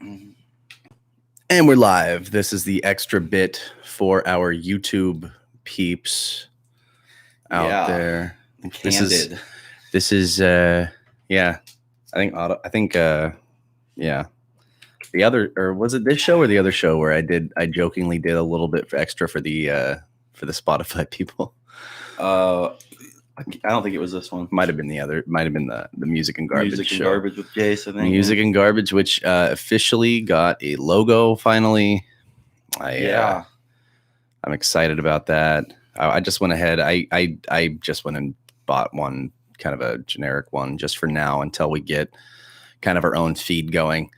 And we're live. This is the extra bit for our YouTube peeps out there. Candid. This is yeah. I think yeah. The other, or was it this show or the other show where I jokingly did a little bit extra for the Spotify people? I don't think it was this one. Might have been the other. Might have been the Music and Garbage Music and show. Garbage with Jason. Music and Garbage, which officially got a logo finally. I'm excited about that. I just went ahead. I just went and bought one, kind of a generic one, just for now until we get kind of our own feed going,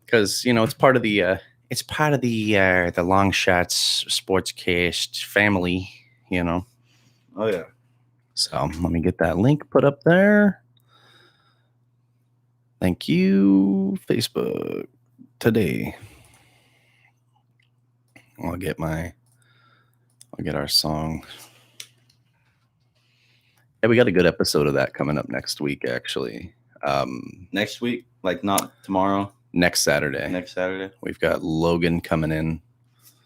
because it's part of the Long Shots Sportscast family. Oh yeah. So let me get that link put up there. Thank you, Facebook. Today, I'll get our song. Yeah, we got a good episode of that coming up next week, actually. Next week, like not tomorrow. Next Saturday. We've got Logan coming in.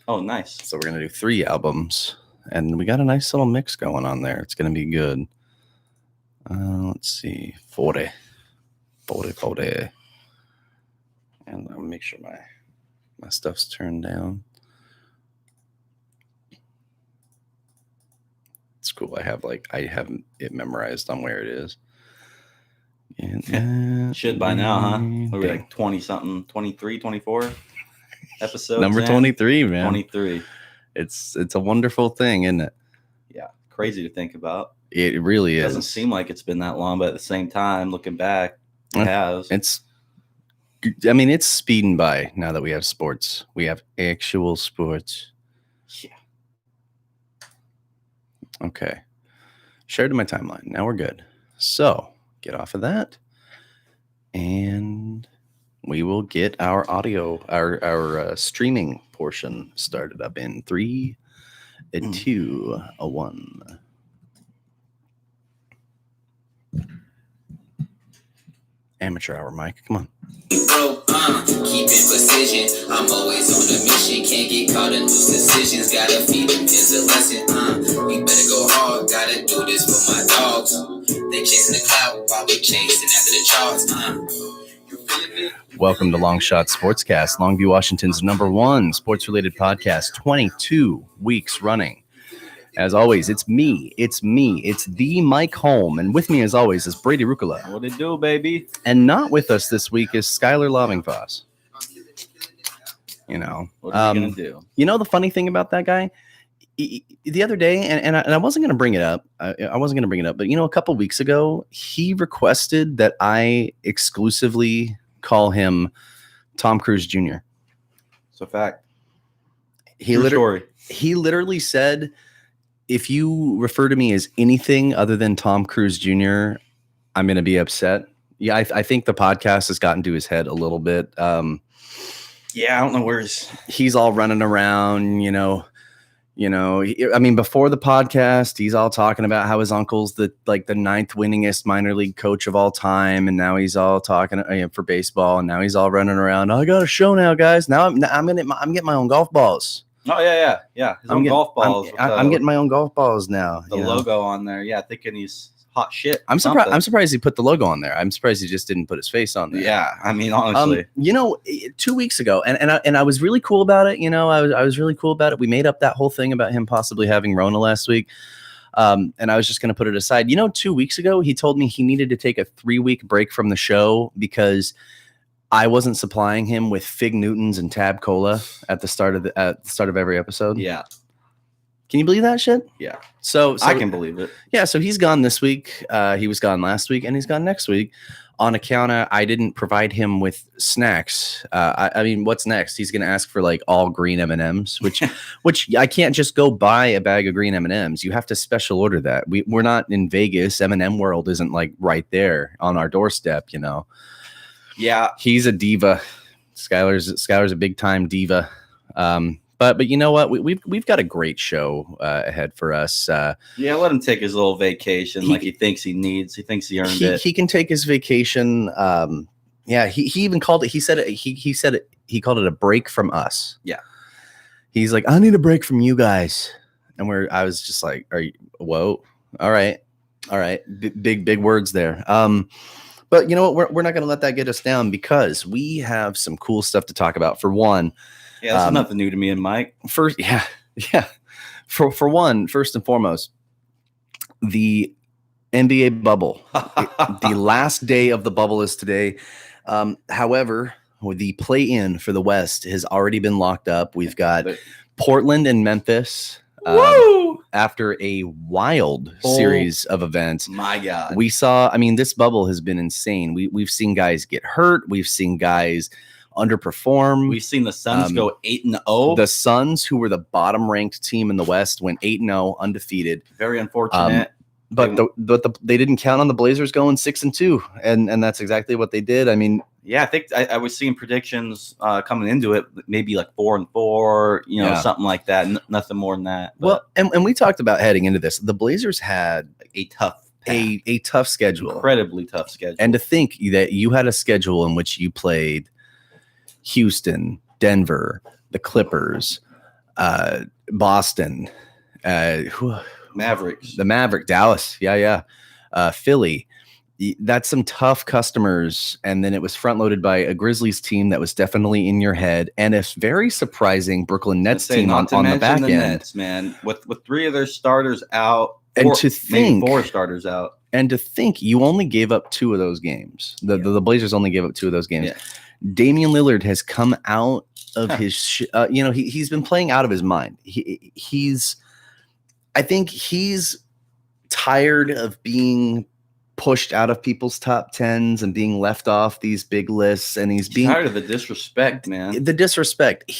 Oh, nice. So we're gonna do 3 albums. And we got a nice little mix going on there. It's going to be good. Let's see. 40. And I'll make sure my stuff's turned down. It's cool. I have it memorized on where it is. And should by now, huh? We're like 20-something, 23, 24 episodes. Number 23, man. 23. It's a wonderful thing, isn't it? Yeah, crazy to think about. It really is. It doesn't seem like it's been that long, but at the same time, looking back, it has. It's speeding by now that we have sports. We have actual sports. Yeah. Okay. Shared to my timeline. Now we're good. So get off of that, and we will get our audio, our streaming portion started up in 3, 2, 1. Amateur hour, Mike. Come on. Keeping precision. I'm always on a mission. Can't get caught in loose decisions. Gotta feed them kids a lesson. We better go hard. Gotta do this for my dogs. They chasing the cloud while we chasing after the charts. Welcome to Long Shot Sportscast, Longview, Washington's #1 sports-related podcast, 22 weeks running. As always, it's me. It's the Mike Holm, and with me, as always, is Brady Rucola. What it do, baby? And not with us this week is Skylar Lovingfoss. What are you gonna do? The funny thing about that guy, the other day, and I wasn't going to bring it up. I wasn't going to bring it up, but a couple weeks ago, he requested that I exclusively call him Tom Cruise Jr. It's a fact. He literally said, if you refer to me as anything other than Tom Cruise Jr., I'm going to be upset. Yeah, I think the podcast has gotten to his head a little bit. Yeah, I don't know where he's all running around, before the podcast, he's all talking about how his uncle's the 9th winningest minor league coach of all time, and now he's all talking for baseball, and now he's all running around. I got a show now, guys. Now I'm getting my own golf balls. Oh yeah. His own golf balls. I'm getting my own golf balls now. The logo on there, yeah, thinking he's hot shit. I'm surprised he put the logo on there. I'm surprised he just didn't put his face on there. Yeah, honestly, 2 weeks ago, and I was really cool about it. I was really cool about it. We made up that whole thing about him possibly having Rona last week, and I was just going to put it aside. 2 weeks ago, he told me he needed to take a 3-week break from the show because I wasn't supplying him with Fig Newtons and Tab Cola at the start of every episode. Yeah. Can you believe that shit? Yeah. So I can believe it. Yeah. So he's gone this week. He was gone last week, and he's gone next week on account of I didn't provide him with snacks. What's next? He's going to ask for all green M&Ms, which I can't just go buy a bag of green M&Ms. You have to special order that. We're not in Vegas. M&M World isn't right there on our doorstep. Yeah. He's a diva. Skylar's a big time diva. But you know what? We've got a great show ahead for us. Yeah, let him take his little vacation he thinks he needs. He thinks he earned it. He can take his vacation Yeah, he even called it. He said it. He said it. He called it a break from us. Yeah. He's like, I need a break from you guys, and I was just like, are you? Whoa, all right, big words there. But you know what? We're not going to let that get us down because we have some cool stuff to talk about. For one, yeah, that's nothing new to me and Mike. First, yeah. For one, first and foremost, the NBA bubble. The last day of the bubble is today. However, the play-in for the West has already been locked up. We've got Portland and Memphis. After a wild series of events. My God. We saw, I mean, this bubble has been insane. We've seen guys get hurt. We've seen guys underperform. We've seen the Suns go 8-0. The Suns, who were the bottom-ranked team in the West, went 8-0, undefeated. Very unfortunate. But they didn't count on the Blazers going 6-2, and that's exactly what they did. I mean, yeah, I think I was seeing predictions coming into it, maybe like 4-4, something like that. Nothing more than that. Well, and we talked about heading into this. The Blazers had a tough schedule, incredibly tough schedule. And to think that you had a schedule in which you played Houston, Denver, the Clippers, Boston, Mavericks, Dallas, Philly. That's some tough customers, and then it was front loaded by a Grizzlies team that was definitely in your head, and a very surprising Brooklyn Nets team on the back end. Nets, man, with 3 of their starters out, and to think 4 starters out, and to think you only gave up 2 of those games. The Blazers only gave up 2 of those games. Yeah. Damian Lillard has come out of his, he's been playing out of his mind. I think he's tired of being pushed out of people's top 10s and being left off these big lists. And he's being tired of the disrespect, man. The disrespect.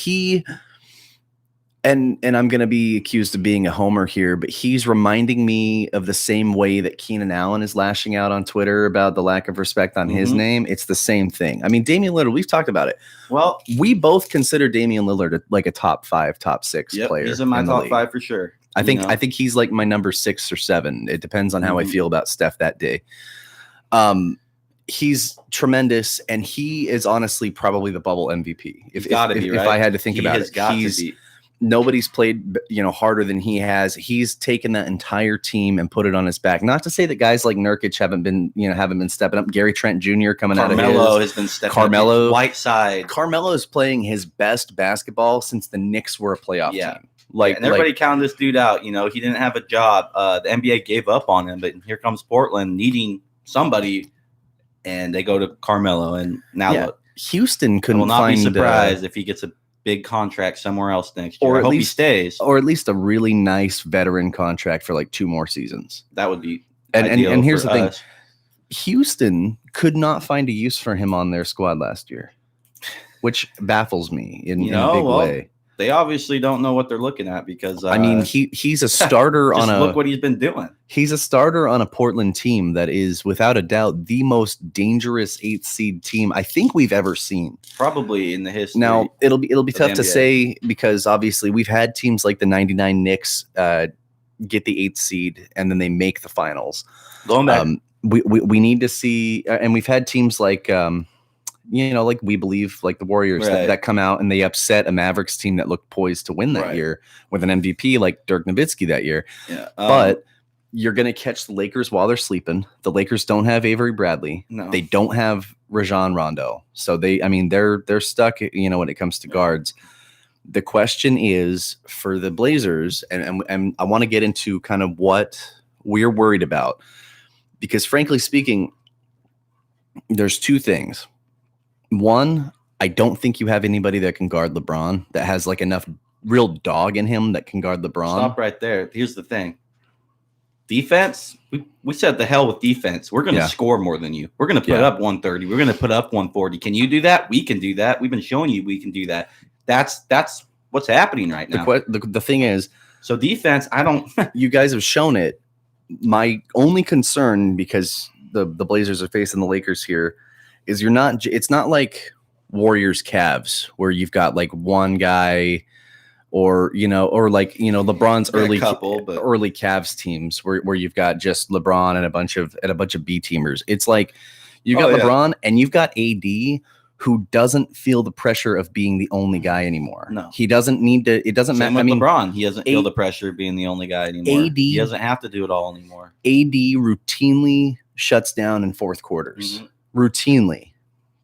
And I'm going to be accused of being a homer here, but he's reminding me of the same way that Keenan Allen is lashing out on Twitter about the lack of respect on his name. It's the same thing. I mean, Damian Lillard, we've talked about it. Well, we both consider Damian Lillard like a top 5, top 6 player. He's in my top 5 for sure. I think he's like my number 6 or 7. It depends on how I feel about Steph that day. He's tremendous, and he is honestly probably the bubble MVP. If I had to think about it, nobody's played harder than he has. He's taken that entire team and put it on his back. Not to say that guys like Nurkic haven't been stepping up. Gary Trent Jr. coming out of his. Carmelo has been stepping up. Whiteside. Carmelo is playing his best basketball since the Knicks were a playoff team. And everybody counted this dude out. He didn't have a job. The NBA gave up on him, but here comes Portland needing somebody, and they go to Carmelo. And now look, Houston couldn't will not be surprised if he gets a big contract somewhere else next year. Or I hope he stays, or at least a really nice veteran contract for like 2 more seasons. That would be and here's the thing: Houston could not find a use for him on their squad last year, which baffles me in a big way. They obviously don't know what they're looking at because I mean he's a starter on a look what he's been doing. He's a starter on a Portland team that is without a doubt the most dangerous 8th seed team I think we've ever seen. Probably in the history. Now it'll be tough to say because obviously we've had teams like the 99 Knicks get the 8th seed and then they make the finals. Going back. We need to see and we've had teams like like we believe like the Warriors that come out and they upset a Mavericks team that looked poised to win that year with an MVP like Dirk Nowitzki that year. Yeah. But you're going to catch the Lakers while they're sleeping. The Lakers don't have Avery Bradley. No. They don't have Rajon Rondo. So they're stuck, when it comes to guards. The question is for the Blazers, and I want to get into kind of what we're worried about because frankly speaking, there's 2 things. One, I don't think you have anybody that can guard LeBron that has like enough real dog in him that can guard LeBron. Stop right there. Here's the thing. Defense, we said the hell with defense. We're going to score more than you. We're going to put up 130. We're going to put up 140. Can you do that? We can do that. We've been showing you we can do that. That's what's happening right now. The thing is, so defense, I don't. You guys have shown it. My only concern, because the Blazers are facing the Lakers here, is it's not like Warriors Cavs where you've got like one guy or LeBron's early Cavs teams where you've got just LeBron and a bunch of B teamers. It's like You got LeBron and you've got AD, who doesn't feel the pressure of being the only guy anymore. No, he doesn't need to. It doesn't matter. I mean, LeBron, he doesn't feel the pressure of being the only guy anymore. He doesn't have to do it all anymore. AD routinely shuts down in fourth quarters, routinely,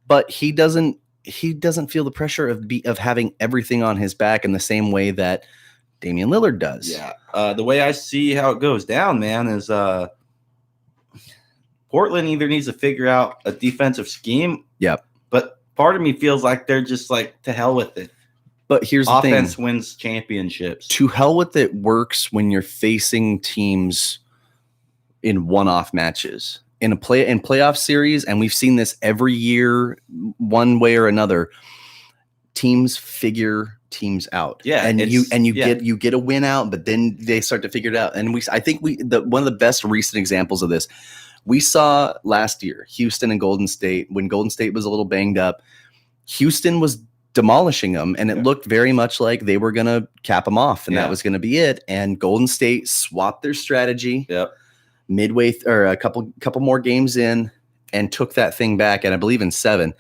but he doesn't feel the pressure of having everything on his back in the same way that Damian Lillard does. Yeah, the way I see how it goes down, man, is Portland either needs to figure out a defensive scheme. Yep. But part of me feels like they're just like, to hell with it. But here's the thing. Offense wins championships. To hell with it works when you're facing teams in one-off matches. In playoff series, and we've seen this every year, one way or another, teams figure teams out. Yeah. And you get a win out, but then they start to figure it out. And I think one of the best recent examples of this we saw last year, Houston and Golden State, when Golden State was a little banged up. Houston was demolishing them, and it looked very much like they were going to cap them off, and that was going to be it. And Golden State swapped their strategy midway or a couple more games in, and took that thing back. And I believe in 7.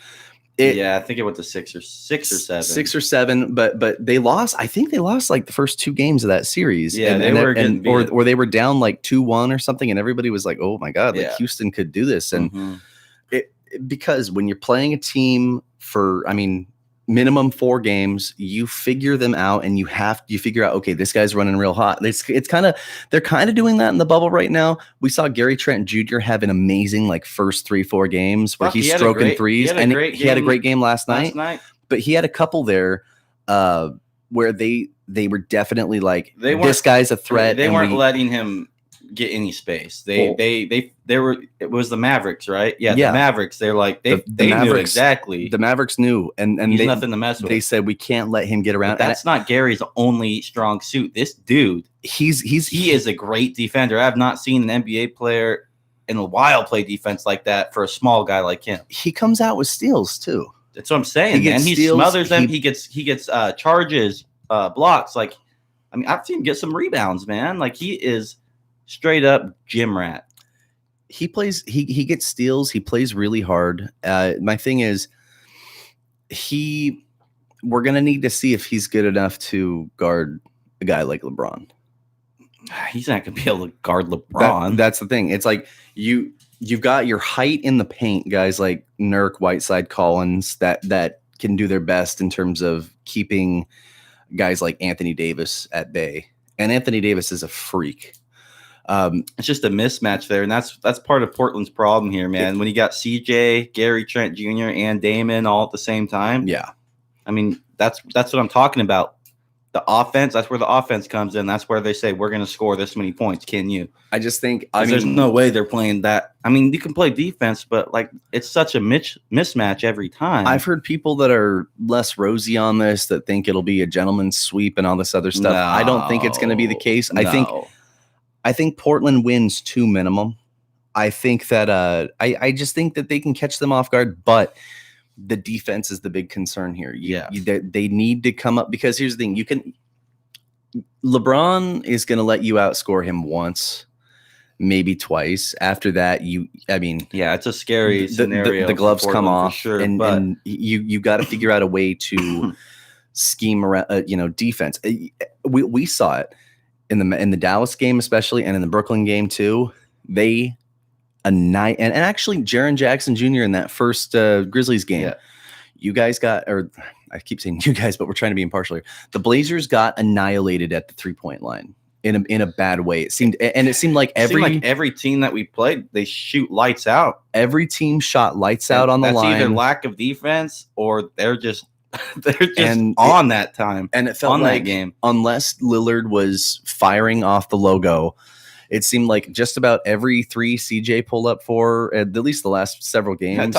I think it went to 6 or 7. 6 or 7, but they lost. I think they lost like the first 2 games of that series. Yeah, or they were down like 2-1 or something, and everybody was like, "Oh my god, like Houston could do this." And because when you're playing a team for, minimum 4 games, you figure them out, and you figure out, okay, this guy's running real hot. They're kind of doing that in the bubble right now. We saw Gary Trent Jr. have an amazing first 3-4 games where he's stroking threes, and he had a great game last night. But he had a couple there where they were definitely like, this guy's a threat. They weren't letting him get any space. They were. It was the Mavericks, right? Yeah, the Mavericks. They're like they Mavericks, knew exactly. The Mavericks knew, and he's nothing to mess with. They said we can't let him get around. But that's not Gary's only strong suit. This dude, he is a great defender. I have not seen an NBA player in a while play defense like that for a small guy like him. He comes out with steals too. That's what I'm saying, man. He smothers them. He gets charges, blocks. I've seen him get some rebounds, man. He is straight up gym rat. He plays. He gets steals. He plays really hard. My thing is, we're gonna need to see if he's good enough to guard a guy like LeBron. He's not gonna be able to guard LeBron. That's the thing. It's like you've got your height in the paint, guys like Nurk, Whiteside, Collins, that can do their best in terms of keeping guys like Anthony Davis at bay. And Anthony Davis is a freak. It's just a mismatch there, and that's part of Portland's problem here, man. When you got CJ, Gary Trent Jr., and Damon all at the same time, that's what I'm talking about. The offense, that's where the offense comes in. That's where they say we're going to score this many points. Can you? I just think there's no way they're playing that. You can play defense, but it's such a mismatch every time. I've heard people that are less rosy on this that think it'll be a gentleman's sweep and all this other stuff. No, I don't think it's going to be the case. I think Portland wins 2 minimum. I think that I just think that they can catch them off guard, but the defense is the big concern here. They need to come up, because here's the thing: LeBron is going to let you outscore him once, maybe twice. After that, it's a scary scenario. The gloves come off, sure, and you got to figure out a way to scheme around, defense. We saw it in the Dallas game, especially, and in the Brooklyn game too. And actually Jaren Jackson Jr. in that first Grizzlies game. Yeah. You guys got, or I keep saying you guys, but we're trying to be impartial here. The Blazers got annihilated at the 3-point line in a bad way. It seemed like every team that we played, they shoot lights out. Every team shot lights out on the line. That's either lack of defense or they're just on that time. And it felt like that game, unless Lillard was firing off the logo, it seemed like just about every 3 CJ pulled up for at least the last several games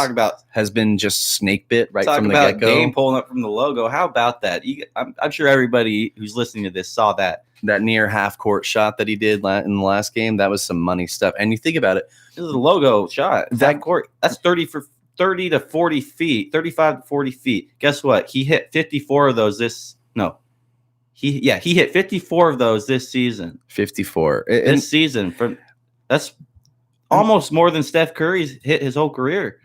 has been just snake bit right from the get-go. Game pulling up from the logo. How about that? I'm sure everybody who's listening to this saw that near half-court shot that he did in the last game. That was some money stuff. And you think about it. This is a logo shot. That court, that's 30 to 40 feet, 35 to 40 feet. Guess what? He hit 54 of those He hit 54 of those this season. 54 this season. That's almost more than Steph Curry's hit his whole career.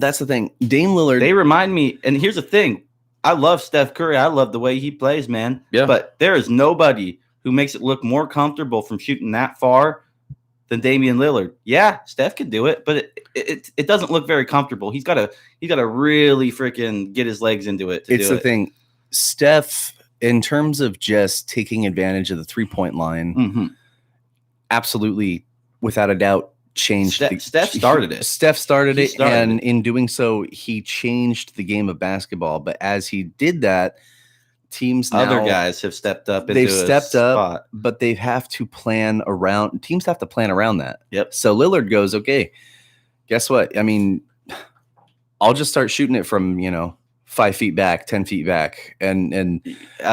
That's the thing. Dame Lillard. They remind me, and here's the thing. I love Steph Curry. I love the way he plays, man. Yeah. But there is nobody who makes it look more comfortable from shooting that far than Damian Lillard. Yeah, Steph can do it, but it doesn't look very comfortable. He's got to really freaking get his legs into it. It's the thing. Steph, in terms of just taking advantage of the 3-point line, absolutely, without a doubt, changed. Steph started it. Steph started it, and in doing so, he changed the game of basketball. But as he did that, teams now, other guys have stepped up. They've stepped up, but they have to plan around. Teams have to plan around that. Yep. So Lillard goes, okay, guess what? I mean, I'll just start shooting it from 5 feet back, 10 feet back, and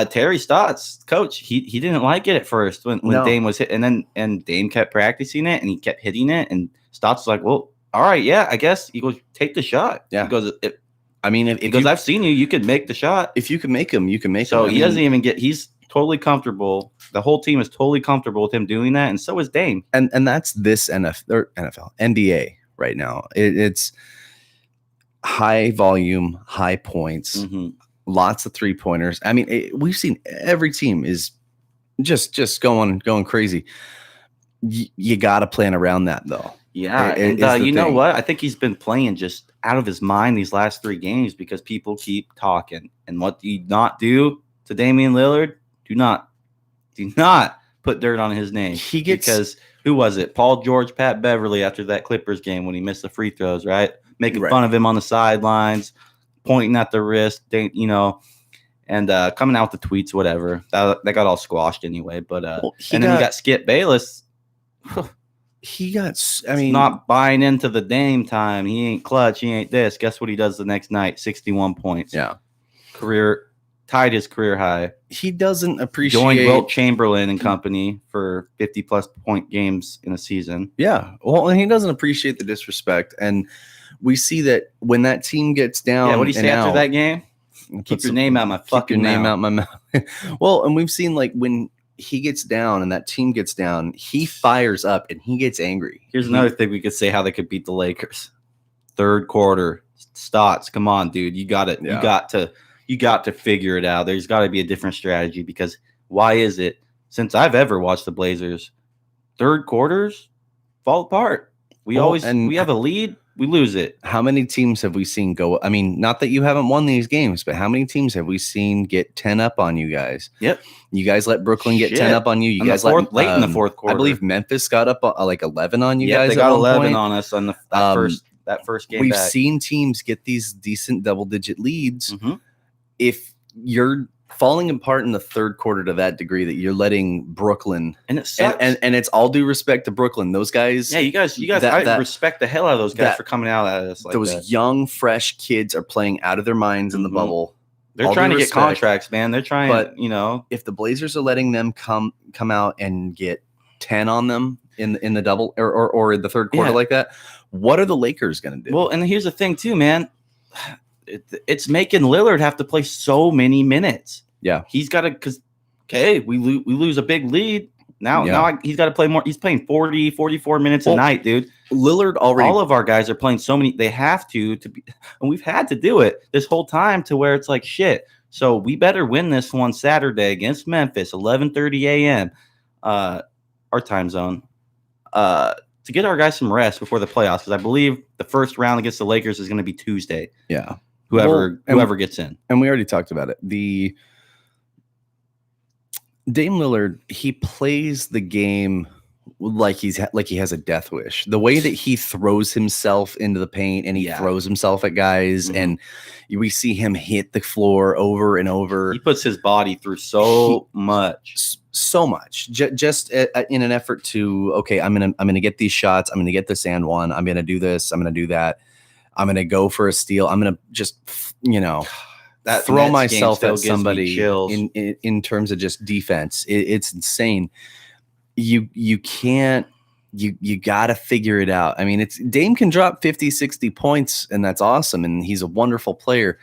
Terry Stotts, coach, he didn't like it at first when Dame was hit, and Dame kept practicing it and he kept hitting it, and Stotts was like, well, all right, yeah, I guess. He goes, take the shot. Yeah. He goes, because I've seen you could make the shot. If you can make him, you can make him. So he doesn't even he's totally comfortable. The whole team is totally comfortable with him doing that, and so is Dame. And that's this NFL, NBA right now. It's high volume, high points, lots of 3-pointers. I mean, we've seen every team is just going crazy. You got to plan around that, though. Yeah, and you know what? I think he's been playing just out of his mind these last 3 games because people keep talking. And what do you not do to Damian Lillard? Do not put dirt on his name. Because who was it? Paul George, Pat Beverly after that Clippers game when he missed the free throws, right? Making fun of him on the sidelines, pointing at the wrist, and coming out with the tweets, whatever. That got all squashed anyway. But then you got Skip Bayless. Not buying into the Dame time. He ain't clutch. He ain't this. Guess what he does the next night? 61 points. Yeah. Tied his career high. He doesn't appreciate. Joined Wilt Chamberlain and company for 50-plus point games in a season. Yeah. Well, and he doesn't appreciate the disrespect. And we see that when that team gets down. Yeah, what do you say after that game? Keep your name out my fucking mouth. Name out my mouth. Well, and we've seen when he gets down and that team gets down, he fires up and he gets angry. Here's another thing we could say how they could beat the Lakers. Third quarter, Stotts, come on, dude. You got it. Yeah. You got to figure it out. There's got to be a different strategy because why is it since I've ever watched the Blazers, third quarters fall apart. We have a lead. We lose it. How many teams have we seen go? I mean, not that you haven't won these games, but how many teams have we seen get 10 up on you guys? Yep. You guys let Brooklyn get 10 up on you. You guys late in the fourth quarter. I believe Memphis got up 11 on you guys. They got 11 on us on that first game. We've seen teams get these decent double-digit leads. If you're falling apart in the third quarter to that degree that you're letting Brooklyn, and it sucks. And it's all due respect to Brooklyn. Those guys, you guys, I respect the hell out of those guys for coming out at us like those that. Young, fresh kids are playing out of their minds in the bubble. They're trying to get contracts, man. They're trying, but if the Blazers are letting them come out and get 10 on them in the double or in the third quarter like that, what are the Lakers going to do? Well, and here's the thing too, man. It's making Lillard have to play so many minutes. Yeah, he's got to we lose a big lead. Now he's got to play more. He's playing 40, 44 minutes a night, dude. Lillard already. All of our guys are playing so many. They have to be, and we've had to do it this whole time to where it's like shit. So we better win this one Saturday against Memphis, 11:30 a.m. Our time zone, to get our guys some rest before the playoffs. Because I believe the first round against the Lakers is going to be Tuesday. Yeah, whoever gets in, and we already talked about it. The Dame Lillard, he plays the game like he has a death wish. The way that he throws himself into the paint and he throws himself at guys, and we see him hit the floor over and over. He puts his body through so much, just in an effort to I'm gonna get these shots. I'm gonna get this and one. I'm gonna do this. I'm gonna do that. I'm gonna go for a steal. I'm gonna just throw myself at somebody in terms of just defense. It's insane. You can't, you got to figure it out. I mean, Dame can drop 50, 60 points and that's awesome. And he's a wonderful player.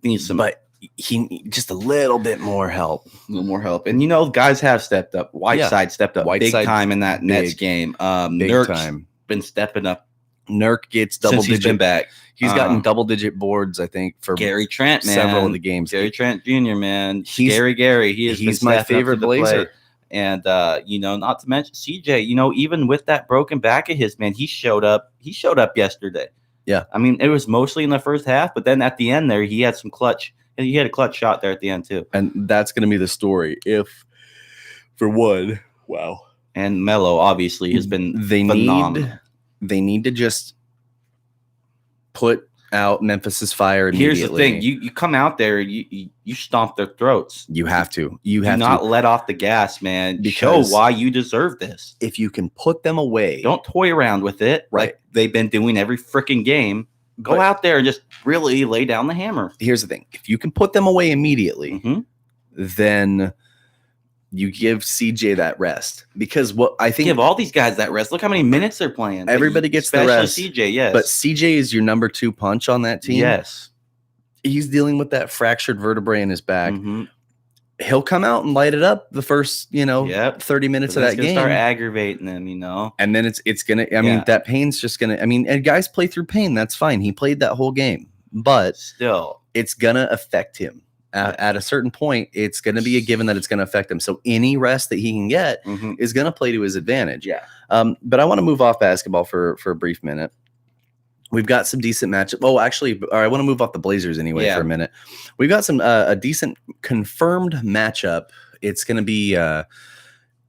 But he just a little bit more help. A little more help. And, guys have stepped up. Whiteside stepped up big time in that Nets game. Big Nurk's time. been stepping up Nurk gets Since double he's digit. been back. He's gotten double-digit boards, I think, for Gary Trent, man. several of the games. Gary Trent Jr., man. Gary. He's my favorite Blazer. And, not to mention CJ, even with that broken back of his, man, he showed up. He showed up yesterday. Yeah. I mean, it was mostly in the first half, but then at the end there, he had some clutch. And he had a clutch shot there at the end, too. And that's going to be the story. If, for one, wow. And Melo, obviously, has been phenomenal. They need to just put out Memphis's fire immediately. Here's the thing: you come out there, you stomp their throats. You have to. You have not to let off the gas, man. Because show why you deserve this. If you can put them away, don't toy around with it. Right, like they've been doing every freaking game. Go out there and just really lay down the hammer. Here's the thing: if you can put them away immediately, then you give CJ that rest, because what I think give all these guys that rest. Look how many minutes they're playing. Everybody gets the rest. CJ, yes, but CJ is your number 2 punch on that team. Yes, he's dealing with that fractured vertebrae in his back. He'll come out and light it up the first 30 minutes of that game. Start aggravating them, and then it's gonna. I mean, that pain's just gonna. I mean, and guys play through pain. That's fine. He played that whole game, but still, it's gonna affect him. At a certain point, it's going to be a given that it's going to affect him. So any rest that he can get is going to play to his advantage. Yeah. But I want to move off basketball for a brief minute. We've got some decent matchups. Oh, actually, I want to move off the Blazers anyway for a minute. We've got some a decent confirmed matchup. It's going to be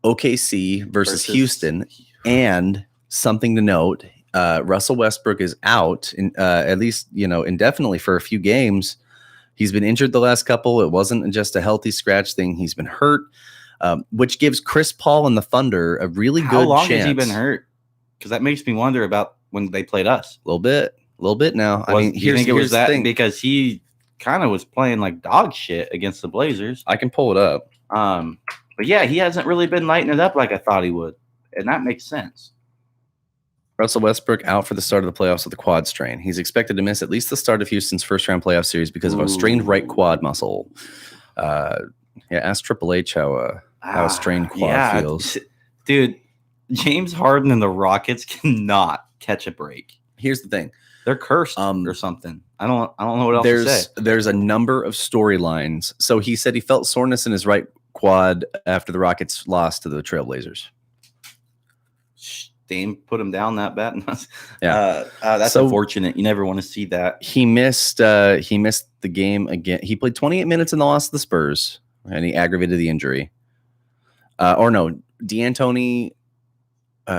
OKC versus Houston, and something to note: Russell Westbrook is out, at least indefinitely for a few games. He's been injured the last couple. It wasn't just a healthy scratch thing. He's been hurt, which gives Chris Paul and the Thunder a really good chance. How long has he been hurt? Because that makes me wonder about when they played us. A little bit now. I mean, here's the thing. Because he kind of was playing like dog shit against the Blazers. I can pull it up. But yeah, he hasn't really been lighting it up like I thought he would. And that makes sense. Russell Westbrook out for the start of the playoffs with a quad strain. He's expected to miss at least the start of Houston's first-round playoff series because of a strained right quad muscle. Ask Triple H how a strained quad feels. Dude, James Harden and the Rockets cannot catch a break. Here's the thing. They're cursed or something. I don't know what else to say. There's a number of storylines. So he said he felt soreness in his right quad after the Rockets lost to the Trailblazers. Dame put him down that bad. That's unfortunate. You never want to see that. He missed the game again. He played 28 minutes in the loss of the Spurs, and he aggravated the injury. D'Antoni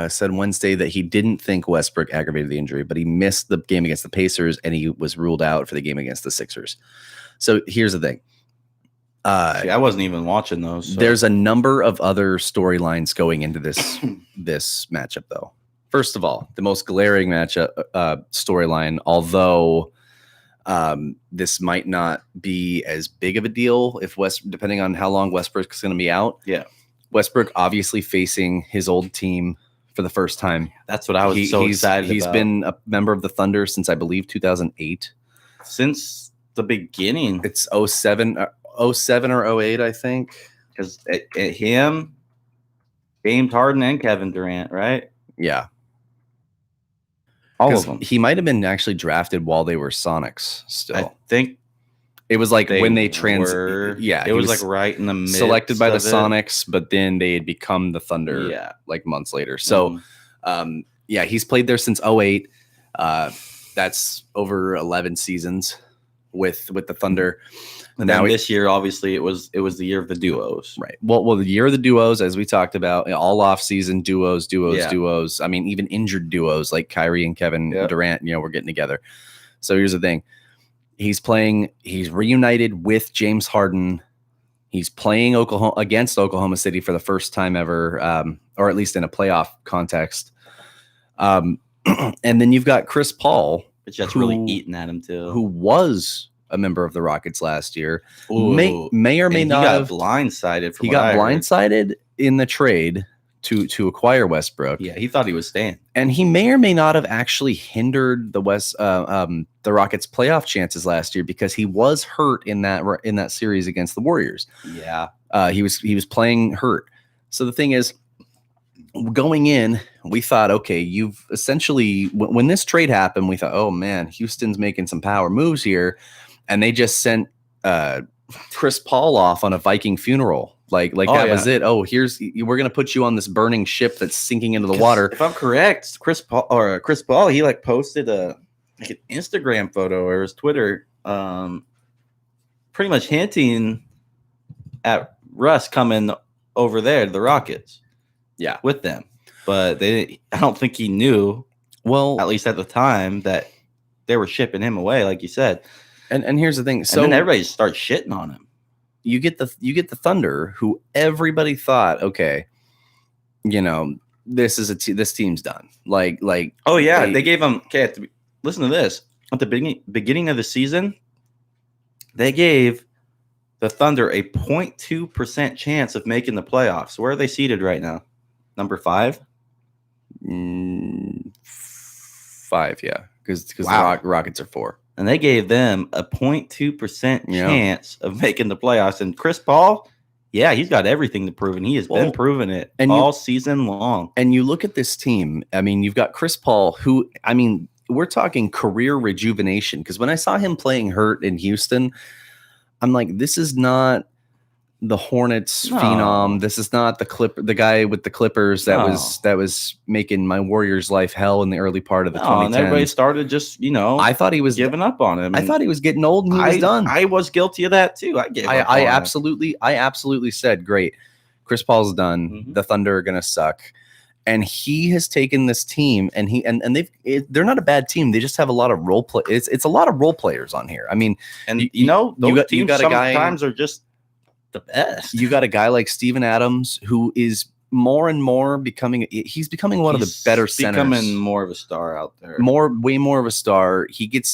said Wednesday that he didn't think Westbrook aggravated the injury, but he missed the game against the Pacers, and he was ruled out for the game against the Sixers. So here's the thing. I wasn't even watching those. So. There's a number of other storylines going into this matchup, though. First of all, the most glaring matchup storyline, although this might not be as big of a deal depending on how long Westbrook's going to be out. Yeah, Westbrook obviously facing his old tewn for the first time. That's what I was excited about. He's been a member of the Thunder since I believe 2008. Since the beginning, it's 07 or 08, I think. Because him, James Harden, and Kevin Durant, right? Yeah. All of them. He might have been actually drafted while they were Sonics still. I think it was like when they it was like right in the middle. Selected by the Sonics, but then they had become the Thunder like months later. So he's played there since 08. That's over 11 seasons with the Thunder. And now this year, obviously, it was the year of the duos, right? Well, the year of the duos, as we talked about, all off-season duos. I mean, even injured duos like Kyrie and Kevin Durant. We're getting together. So here's the thing: he's reunited with James Harden. He's playing against Oklahoma City for the first time ever, or at least in a playoff context. And then you've got Chris Paul, which that's really eating at him too, who was a member of the Rockets last year. May or may not have blindsided. He got blindsided in the trade to acquire Westbrook. Yeah, he thought he was staying, and he may or may not have actually hindered the Rockets' playoff chances last year because he was hurt in that series against the Warriors. Yeah, he was playing hurt. So the thing is, going in, we thought, okay, you've essentially when this trade happened, we thought, oh man, Houston's making some power moves here, and they just sent Chris Paul off on a Viking funeral. Like that was it. Oh, we're gonna put you on this burning ship that's sinking into the water. If I'm correct, Chris Paul, he like posted an Instagram photo or his Twitter, pretty much hinting at Russ coming over there to the Rockets. Yeah, with them, but I don't think he knew. Well, at least at the time that they were shipping him away, like you said. And here's the thing. So and then everybody starts shitting on him. You get the Thunder, who everybody thought, okay, this is this team's done. Like oh yeah, they gave him. Okay, listen to this. At the beginning of the season, they gave the Thunder a 0.2% chance of making the playoffs. Where are they seated right now? Number 5? 5, yeah. Because the Rockets are 4. And they gave them a 0.2% chance of making the playoffs. And Chris Paul, yeah, he's got everything to prove, and he has been proving it all season long. And you look at this team, I mean, you've got Chris Paul, who, I mean, we're talking career rejuvenation. Because when I saw him playing hurt in Houston, I'm like, this is not the Hornets phenom. This is not the guy with the Clippers that was making my Warriors' life hell in the early part of the 2010s. And everybody started just, I thought he was giving up on him. I thought he was getting old and he was done. I was guilty of that too. I absolutely said, great, Chris Paul's done. Mm-hmm. The Thunder are gonna suck. And he has taken this team, and they're not a bad team. They just have a lot of role play. It's a lot of role players on here. I mean, and those teams sometimes are just the best. You got a guy like Steven Adams, who is more and more becoming one of the better centers. Becoming more of a star out there. Way more of a star.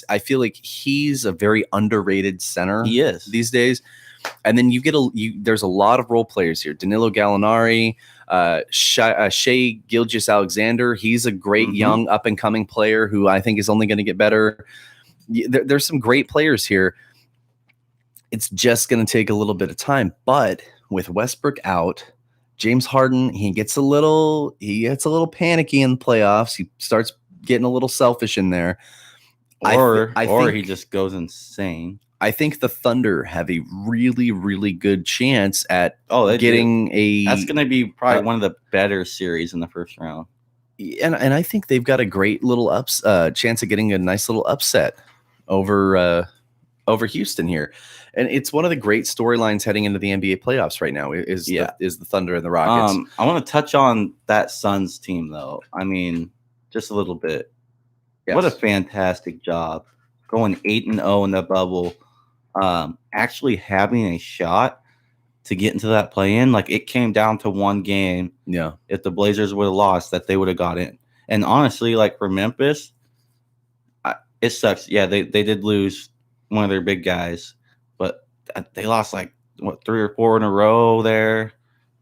I feel like he's a very underrated center. He is these days. And then there's a lot of role players here. Danilo Gallinari, Shai Gilgeous-Alexander. He's a great young up and coming player who I think is only going to get better. There's some great players here. It's just going to take a little bit of time, but with Westbrook out, James Harden, he gets a little panicky in the playoffs. He starts getting a little selfish in there, or he just goes insane. I think the Thunder have a really, really good chance at getting That's going to be probably one of the better series in the first round. And I think they've got a great little chance of getting a nice little upset over Houston here. And it's one of the great storylines heading into the NBA playoffs right now is the Thunder and the Rockets. I want to touch on that Suns team, though. I mean, just a little bit. Yes. What a fantastic job. Going 8-0 in the bubble. Actually having a shot to get into that play-in. Like, it came down to one game. Yeah. If the Blazers would have lost, that they would have got in. And honestly, like, for Memphis, it sucks. Yeah, they did lose one of their big guys, but they lost 3 or 4 in a row there.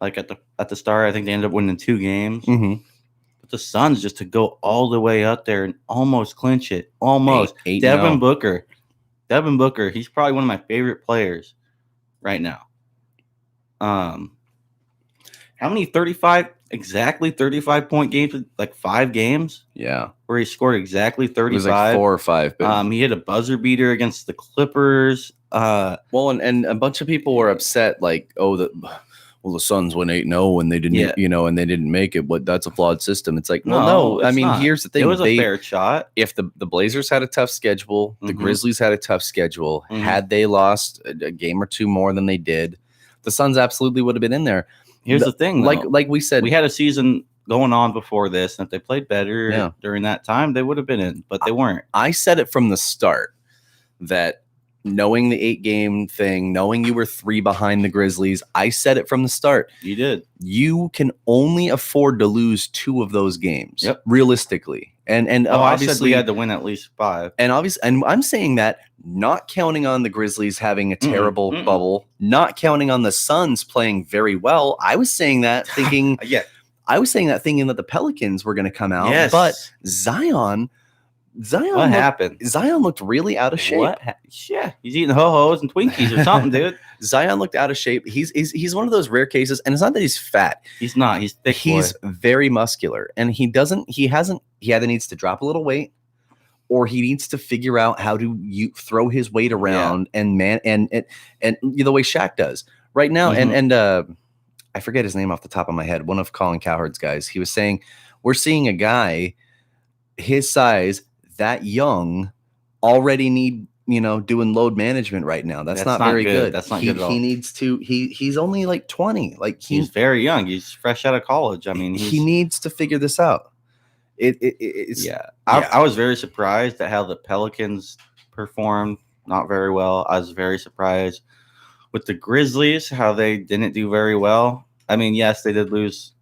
Like at the start, I think they ended up winning 2 games. Mm-hmm. But the Suns, just to go all the way up there and almost clinch it, almost. Devin Booker, he's probably one of my favorite players right now. How many 35 point games? Like 5 games. Yeah, where he scored exactly 35. It was like 4 or 5. But he hit a buzzer beater against the Clippers. And a bunch of people were upset, like, the Suns went 8-0 and they didn't, and they didn't make it. But that's a flawed system. It's like, no. I mean, here's the thing: it was a fair shot. If the Blazers had a tough schedule, the Grizzlies had a tough schedule. Had they lost a game or 2 more than they did, the Suns absolutely would have been in there. Here's the thing, though. like we said, we had a season going on before this, and if they played better during that time, they would have been in, but they weren't. I said it from the start that knowing the 8-game thing, knowing you were 3 behind the Grizzlies, I said it from the start. You did. You can only afford to lose 2 of those games, realistically. And obviously, I said we had to win at least 5. And I'm saying that not counting on the Grizzlies having a terrible bubble, not counting on the Suns playing very well. I was saying that thinking, thinking that the Pelicans were going to come out, but Zion What happened? Zion looked really out of shape. Yeah, he's eating ho-hos and Twinkies or something, dude. Zion looked out of shape. He's one of those rare cases, and it's not that he's fat. He's not. He's thick. He's very muscular, and he either needs to drop a little weight, or he needs to figure out how to throw his weight around and the way Shaq does right now. And I forget his name off the top of my head. One of Colin Cowherd's guys. He was saying we're seeing a guy his size, that young, already need doing load management right now. That's not very good. That's not good at all. He needs to. He's only like 20. Like he's very young. He's fresh out of college. I mean, he needs to figure this out. I was very surprised at how the Pelicans performed. Not very well. I was very surprised with the Grizzlies, how they didn't do very well. I mean, yes, they did lose.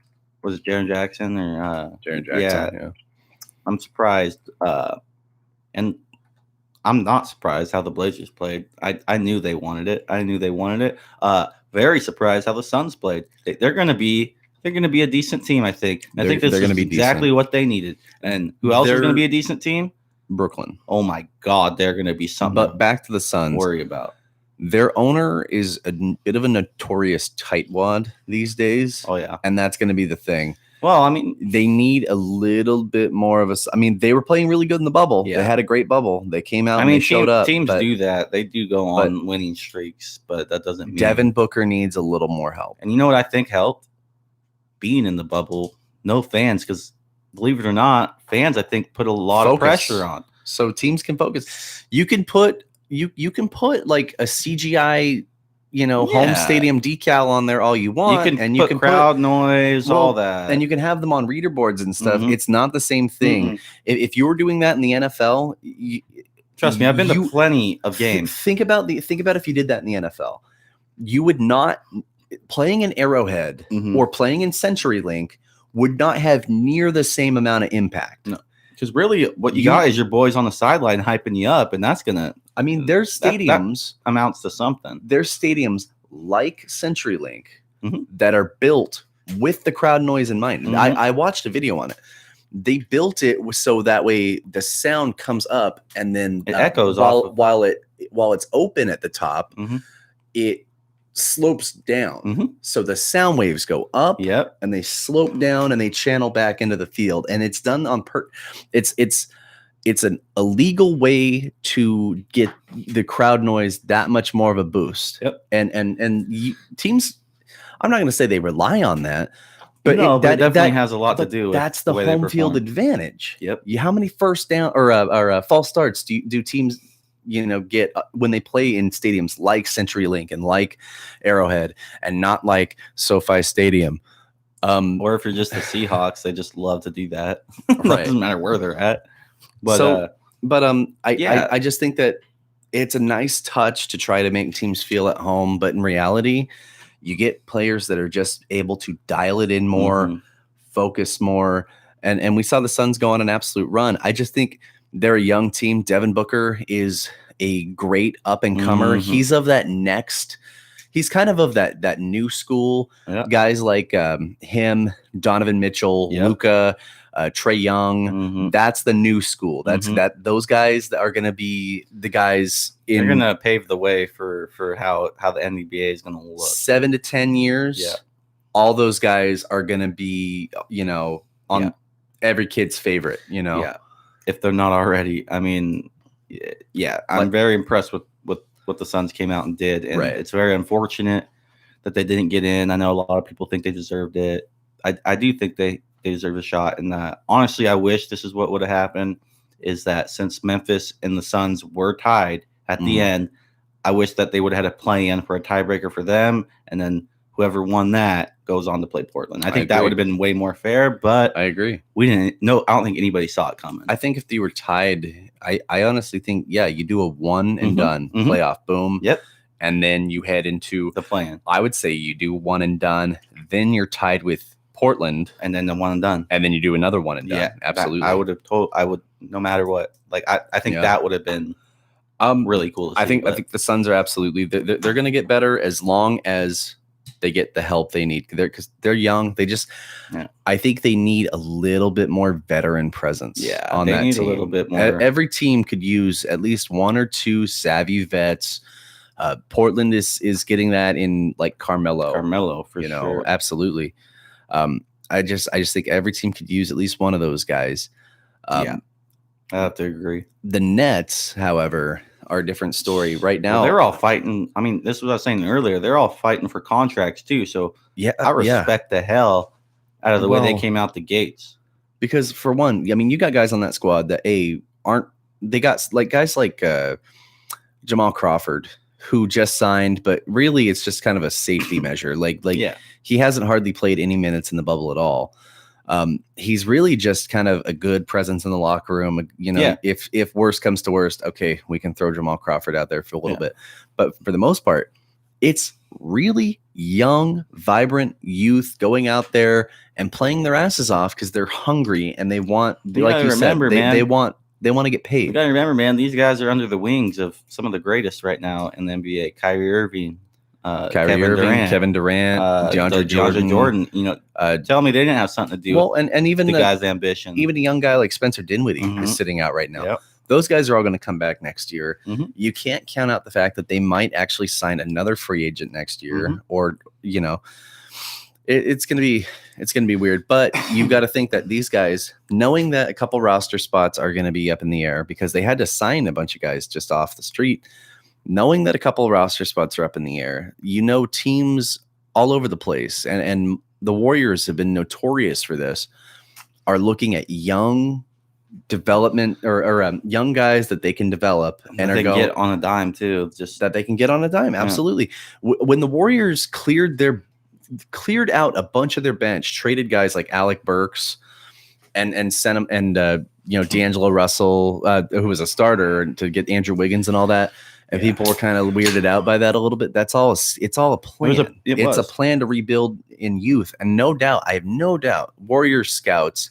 Was it Jaren Jackson or Jaren Jackson? Yeah. I'm surprised, and I'm not surprised how the Blazers played. I knew they wanted it. Very surprised how the Suns played. They're going to be a decent team, I think. I think this is exactly what they needed. And who else is going to be a decent team? Brooklyn. Oh my God, they're going to be something. But back to the Suns. Worry about. Their owner is a bit of a notorious tightwad these days. Oh yeah, and that's going to be the thing. Well, I mean, they need a little bit more of a. I mean, they were playing really good in the bubble. Yeah. They had a great bubble. They came out. They showed up. Teams do that. They do go on winning streaks, but that doesn't mean Devin Booker needs a little more help. And you know what I think helped? Being in the bubble, no fans, because believe it or not, fans I think put a lot of pressure on, so teams can focus. You can put like a CGI. Home stadium decal on there all you want. You can crowd noise, all that. And you can have them on reader boards and stuff. Mm-hmm. It's not the same thing. Mm-hmm. If you were doing that in the NFL, trust me, I've been to plenty of games. Think about if you did that in the NFL. You would not playing in Arrowhead or playing in CenturyLink would not have near the same amount of impact. No. Because really what you got is your boys on the sideline hyping you up, and that's gonna there's stadiums that amounts to something. There's stadiums like CenturyLink that are built with the crowd noise in mind. Mm-hmm. I watched a video on it. They built it so that way the sound comes up and then it echoes while it's open at the top, it slopes down. So the sound waves go up and they slope down and they channel back into the field. And it's done on it's an illegal way to get the crowd noise that much more of a boost. Yep. And teams, I'm not going to say they rely on that, but that definitely has a lot to do with that's the home field advantage. Yep. How many first down or false starts do teams get when they play in stadiums like CenturyLink and like Arrowhead and not like SoFi Stadium? Or if you're just the Seahawks, they just love to do that. It doesn't matter where they're at. But I just think that it's a nice touch to try to make teams feel at home, but in reality, you get players that are just able to dial it in more, focus more, and we saw the Suns go on an absolute run. I just think they're a young team. Devin Booker is a great up-and-comer. He's of that next – he's kind of that new school. Guys like him, Donovan Mitchell, Luka, Trae Young. That's the new school. That's those guys that are going to be the guys – they're going to pave the way for how the NBA is going to look. 7 to 10 years. Yeah. All those guys are going to be, on every kid's favorite, Yeah. If they're not already, I mean, I'm very impressed with what the Suns came out and did. And it's very unfortunate that they didn't get in. I know a lot of people think they deserved it. I do think they deserve a shot. And honestly, I wish this is what would have happened, is that since Memphis and the Suns were tied at the end, I wish that they would have had a plan for a tiebreaker for them. And then whoever won that goes on to play Portland. I think that would have been way more fair, but I agree. We didn't know. I don't think anybody saw it coming. I think if they were tied, I honestly think, you do a one and done playoff, boom. Yep. And then you head into the plan. I would say you do one and done. Then you're tied with Portland. And then the one and done. And then you do another one and done. Yeah, absolutely. I would, no matter what. Like, I think that would have been really cool to see. I think the Suns are absolutely, they're going to get better as long as They get the help they need because they're young. They just, I think they need a little bit more veteran presence. Yeah, on they that need team. a little bit more. Every team could use at least one or two savvy vets. Portland is getting that in like Carmelo for sure. Absolutely. I just think every team could use at least one of those guys. I have to agree. The Nets, however, are a different story right now. Well, they're all fighting. I mean, this is what I was saying earlier. They're all fighting for contracts too. So I respect the hell out of the way they came out the gates. Because for one, I mean, you got guys on that squad that they got like guys like Jamal Crawford, who just signed, but really it's just kind of a safety measure. He hasn't hardly played any minutes in the bubble at all. He's really just kind of a good presence in the locker room. If worst comes to worst, okay, we can throw Jamal Crawford out there for a little bit. But for the most part, it's really young, vibrant youth going out there and playing their asses off because they're hungry and they want, like you said, they want to get paid. You gotta remember, man, these guys are under the wings of some of the greatest right now in the NBA. Kyrie Irving, Kevin Durant, DeAndre Jordan. Tell me they didn't have something to do with and even the guy's ambition. Even a young guy like Spencer Dinwiddie is sitting out right now. Yep. Those guys are all going to come back next year. Mm-hmm. You can't count out the fact that they might actually sign another free agent next year, or it's going to be weird. But you've got to think that these guys, knowing that a couple roster spots are going to be up in the air because they had to sign a bunch of guys just off the street, knowing that a couple roster spots are up in the air, teams all over the place, and the Warriors have been notorious for this, are looking at young development or young guys that they can develop and they can get on a dime too. Just that they can get on a dime. Absolutely. When the Warriors cleared out a bunch of their bench, traded guys like Alec Burks and sent them, and D'Angelo Russell, who was a starter, to get Andrew Wiggins and all that. And people were kind of weirded out by that a little bit. It's all a plan. It's a plan to rebuild in youth. And I have no doubt, Warriors scouts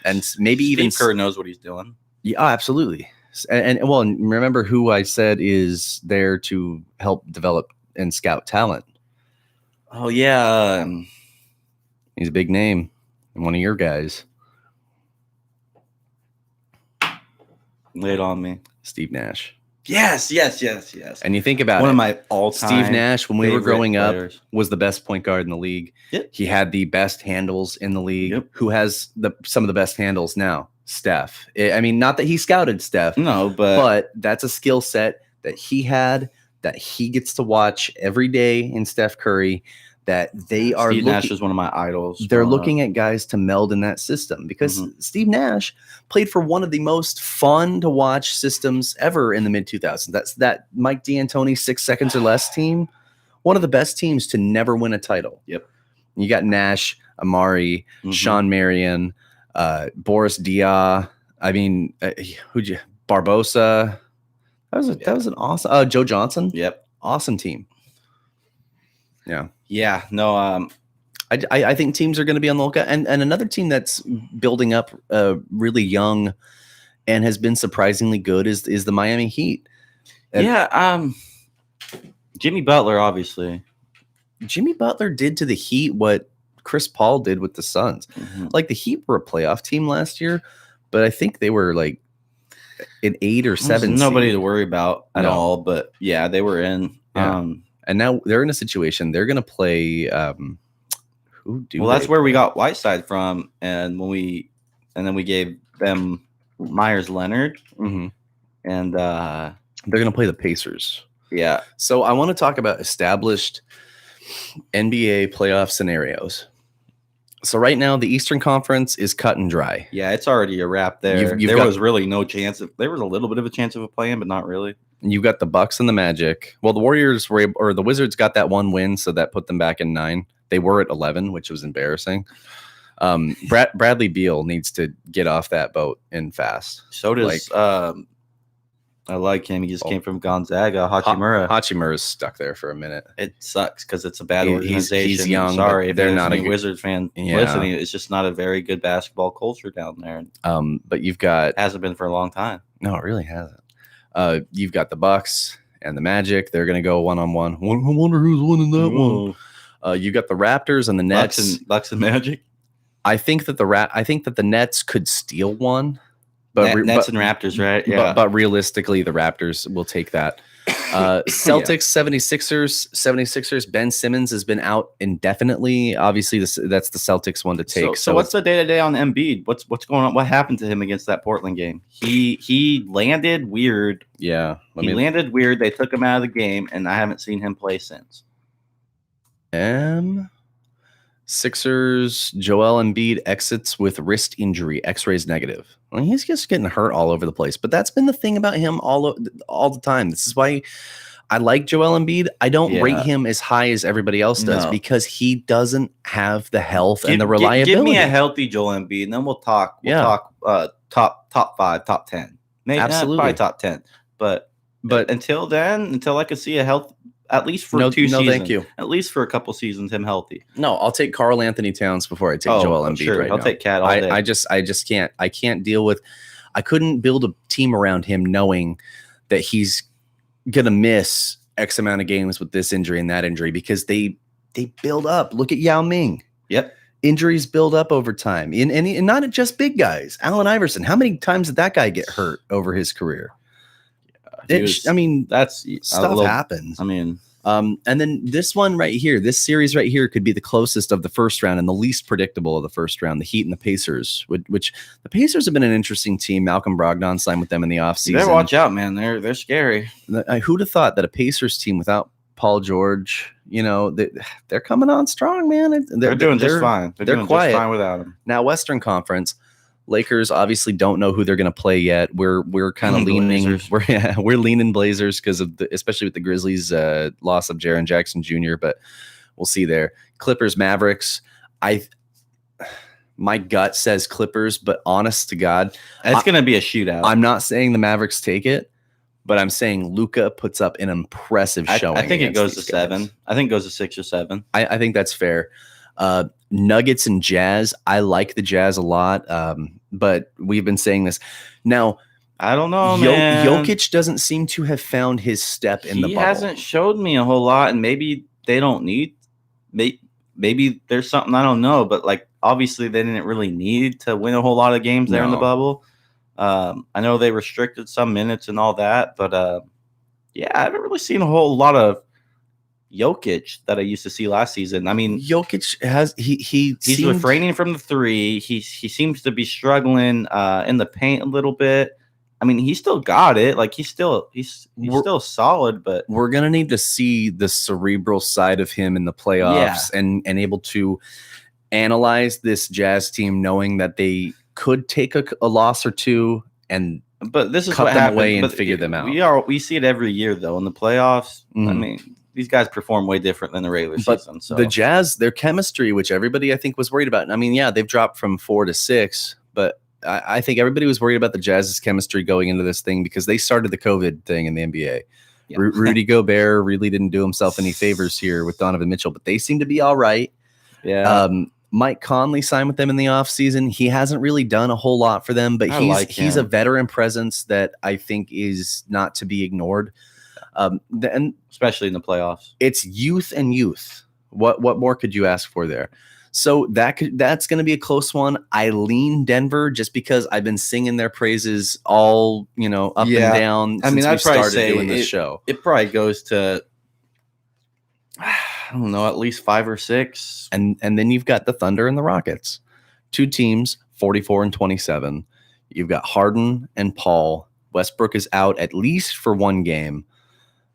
and maybe even Steve Kerr knows what he's doing. Yeah, absolutely. And remember who I said is there to help develop and scout talent. Oh yeah, he's a big name and one of your guys. Lay it on me, Steve Nash. Yes. And you think about one of my all-time Steve Nash, when we were growing players. up, was the best point guard in the league. Yep. He had the best handles in the league. Yep. Who has some of the best handles now? Steph. I mean, not that he scouted Steph. No, but that's a skill set that he had, that he gets to watch every day in Steph Curry. That they are. Steve Nash is one of my idols. They're looking at guys to meld in that system because Steve Nash played for one of the most fun to watch systems ever in the mid 2000s. That's that Mike D'Antoni 6 seconds or less team, one of the best teams to never win a title. Yep. You got Nash, Amari, Sean Marion, Boris Dia. I mean, Barbosa. That was an awesome. Joe Johnson. Yep. Awesome team. Yeah. Yeah. No. I think teams are going to be on the lookout, and another team that's building up really young and has been surprisingly good is the Miami Heat. And Jimmy Butler, obviously. Jimmy Butler did to the Heat what Chris Paul did with the Suns. Like the Heat were a playoff team last year, but I think they were like an 8 or 7. Nobody to worry about at all. But yeah, they were in. Yeah. And now they're in a situation. They're going to play. That's where we got Whiteside from, and then we gave them Myers Leonard, and they're going to play the Pacers. Yeah. So I want to talk about established NBA playoff scenarios. So right now, the Eastern Conference is cut and dry. Yeah, it's already a wrap there. There was really no chance. There was a little bit of a chance of a play-in, but not really. You've got the Bucks and the Magic. Well, the Warriors the Wizards got that one win, so that put them back in 9. They were at 11, which was embarrassing. Bradley Beal needs to get off that boat and fast. So does I like him. He just came from Gonzaga. Hachimura's stuck there for a minute. It sucks because it's a bad organization. He's young. Sorry if they're not a Wizards fan listening. It's just not a very good basketball culture down there. But you've got hasn't been for a long time. No, it really hasn't. You've got the Bucks and the Magic. They're going to go one-on-one. I wonder who's winning that one. You got the Raptors and the Nets. Bucks and Magic. I think that the Nets could steal one, but Nets and Raptors, right? Yeah. But realistically, the Raptors will take that. Celtics, 76ers. Ben Simmons has been out indefinitely. Obviously, that's the Celtics one to take. So what's the day-to-day on Embiid? What's going on? What happened to him against that Portland game? He landed weird. Yeah. Landed weird. They took him out of the game, and I haven't seen him play since. Sixers, Joel Embiid exits with wrist injury, X-rays negative. Well, he's just getting hurt all over the place, but that's been the thing about him all the time. This is why I like Joel Embiid. I don't rate him as high as everybody else does because he doesn't have the health and the reliability. Give me a healthy Joel Embiid, and then we'll talk. We'll talk top 5, top 10. Maybe absolutely probably top 10. But until then, until I can see a health. At least for 2 seasons. No, thank you. At least for a couple seasons, him healthy. No, I'll take Karl Anthony Towns before I take Joel Embiid. Sure. Right I'll now. take Cat all day. I just can't. I can't deal with. I couldn't build a team around him knowing that he's gonna miss X amount of games with this injury and that injury because they build up. Look at Yao Ming. Yep. Injuries build up over time, and not just big guys. Allen Iverson. How many times did that guy get hurt over his career? That's stuff happens. And then this one right here, this series right here could be the closest of the first round and the least predictable of the first round, the Heat and the Pacers, which the Pacers have been an interesting team. Malcolm Brogdon signed with them in the offseason. You better watch out, man. They're scary. Who'd have thought that a Pacers team without Paul George, they're coming on strong, man. They're doing just fine. They're quiet. Just fine without him. Now, Western Conference. Lakers obviously don't know who they're going to play yet. We're kind of leaning. We're leaning Blazers because of especially with the Grizzlies' loss of Jaren Jackson Jr. But we'll see there. Clippers, Mavericks. My gut says Clippers, but honest to God, it's going to be a shootout. I'm not saying the Mavericks take it, but I'm saying Luka puts up an impressive showing. I think it goes to 7. I think it goes to 6 or 7. I think that's fair. Nuggets and Jazz. I like the Jazz a lot, but we've been saying this. Now, I don't know, man. Jokic doesn't seem to have found his step in the bubble. He hasn't showed me a whole lot, and maybe they don't need. Maybe there's something I don't know, but obviously they didn't really need to win a whole lot of games there in the bubble. I know they restricted some minutes and all that, but I haven't really seen a whole lot of Jokic that I used to see last season. I mean, Jokic has he's refraining from the 3. He seems to be struggling in the paint a little bit. I mean, he still got it. He's still solid, but we're gonna need to see the cerebral side of him in the playoffs and able to analyze this Jazz team, knowing that they could take a loss or two but this is cut what them happens. away and figure them out. We see it every year though in the playoffs. Mm-hmm. I mean, these guys perform way different than the regular season. So the Jazz, their chemistry, which everybody I think was worried about. I mean, they've dropped from 4 to 6, but I think everybody was worried about the Jazz's chemistry going into this thing because they started the COVID thing in the NBA. Yeah. Rudy Gobert really didn't do himself any favors here with Donovan Mitchell, but they seem to be all right. Yeah. Mike Conley signed with them in the offseason. He hasn't really done a whole lot for them, but he's a veteran presence that I think is not to be ignored. And especially in the playoffs, it's youth and youth. What more could you ask for there? So that's going to be a close one. I lean Denver just because I've been singing their praises all up and down. I mean, I'd probably say doing this show. It probably goes to I don't know, at least 5 or 6. And then you've got the Thunder and the Rockets, 2 teams, 44 and 27. You've got Harden and Paul. Westbrook is out at least for 1 game.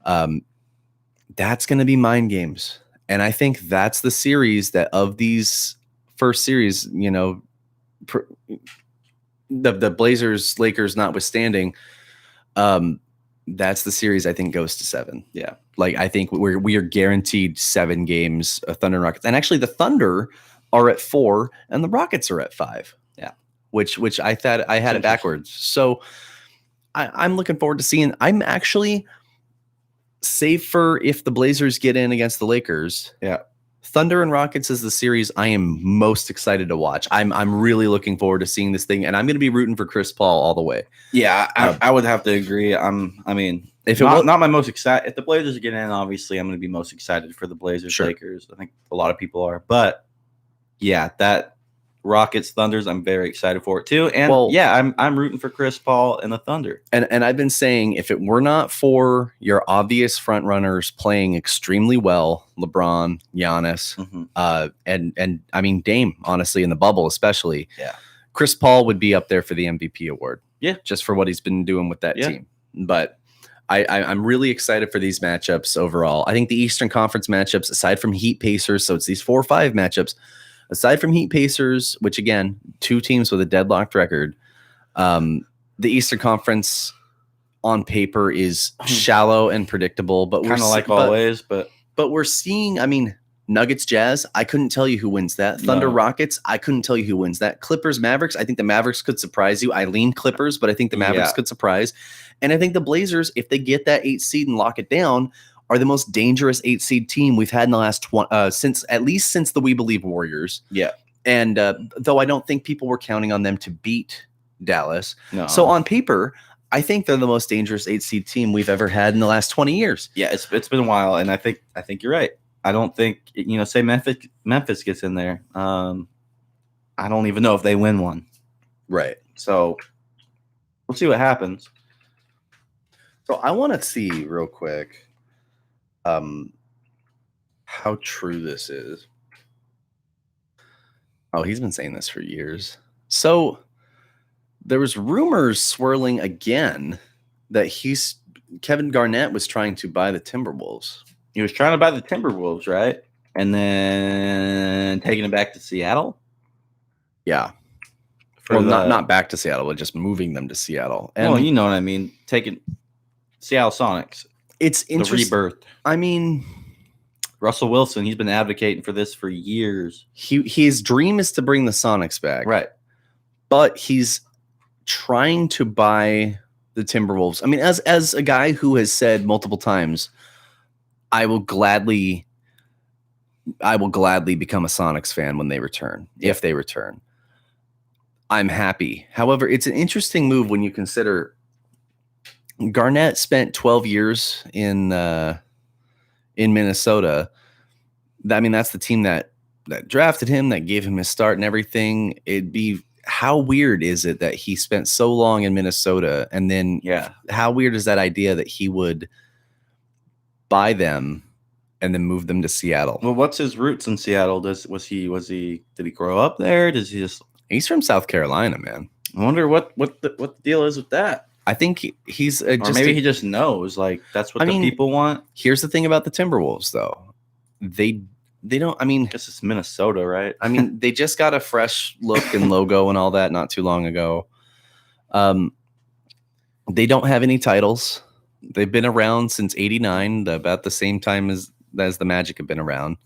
That's going to be mind games. And I think that's the series that of these first series, the Blazers, Lakers notwithstanding, that's the series I think goes to 7. Yeah. I think we are guaranteed 7 games of Thunder and Rockets. And actually the Thunder are at 4 and the Rockets are at 5. Yeah. Which I thought I had it backwards. So I'm looking forward to seeing. I'm actually, save for if the Blazers get in against the Lakers. Yeah. Thunder and Rockets is the series I am most excited to watch. I'm really looking forward to seeing this thing, and I'm going to be rooting for Chris Paul all the way. Yeah, I would have to agree. I mean, not my most excited. If the Blazers get in, obviously I'm going to be most excited for the Blazers Lakers. I think a lot of people are, but yeah, that Rockets Thunders, I'm very excited for it too. And I'm rooting for Chris Paul and the Thunder. And I've been saying, if it were not for your obvious front runners playing extremely well, LeBron, Giannis, and I mean Dame, honestly, in the bubble especially, Chris Paul would be up there for the MVP award. Yeah, just for what he's been doing with that team. But I'm really excited for these matchups overall. I think the Eastern Conference matchups, aside from Heat Pacers, so it's these 4 or 5 matchups. Aside from Heat Pacers, which again, 2 teams with a deadlocked record, the Eastern Conference on paper is shallow and predictable, but kind of like always. But we're seeing, I mean, Nuggets Jazz, I couldn't tell you who wins that. Thunder Rockets, I couldn't tell you who wins that. Clippers Mavericks, I think the Mavericks could surprise you. I lean Clippers, but I think the Mavericks could surprise. And I think the Blazers, if they get that 8 seed and lock it down, are the most dangerous 8 seed team we've had in the last since the We Believe Warriors. Yeah. And though I don't think people were counting on them to beat Dallas. No. So on paper, I think they're the most dangerous 8 seed team we've ever had in the last 20 years. Yeah, it's been a while, and I think you're right. I don't think, say Memphis gets in there. I don't even know if they win one. Right. So we'll see what happens. So I want to see real quick how true this is. Oh, he's been saying this for years. So there was rumors swirling again that Kevin Garnett was trying to buy the Timberwolves. He was trying to buy the Timberwolves, right? And then taking it back to Seattle? Yeah. Not back to Seattle, but just moving them to Seattle. And, well, you know what I mean. Taking Seattle Sonics. It's interesting. The rebirth. I mean, Russell Wilson, he's been advocating for this for years. His dream is to bring the Sonics back. Right. But he's trying to buy the Timberwolves. I mean, as a guy who has said multiple times, I will gladly become a Sonics fan when they return, if they return. I'm happy. However, it's an interesting move when you consider Garnett spent 12 years in Minnesota. I mean, that's the team that drafted him, that gave him his start and everything. How weird is it that he spent so long in Minnesota, and then how weird is that idea that he would buy them and then move them to Seattle? Well, what's his roots in Seattle? Did he grow up there? Does he just? He's from South Carolina, man. I wonder what the deal is with that. I think he's or maybe he just knows, like, that's what people want. Here's the thing about the Timberwolves, though. They don't. I mean, I guess it's Minnesota, right? I mean, they just got a fresh look and logo and all that not too long ago. They don't have any titles. They've been around since '89, about the same time as the Magic have been around.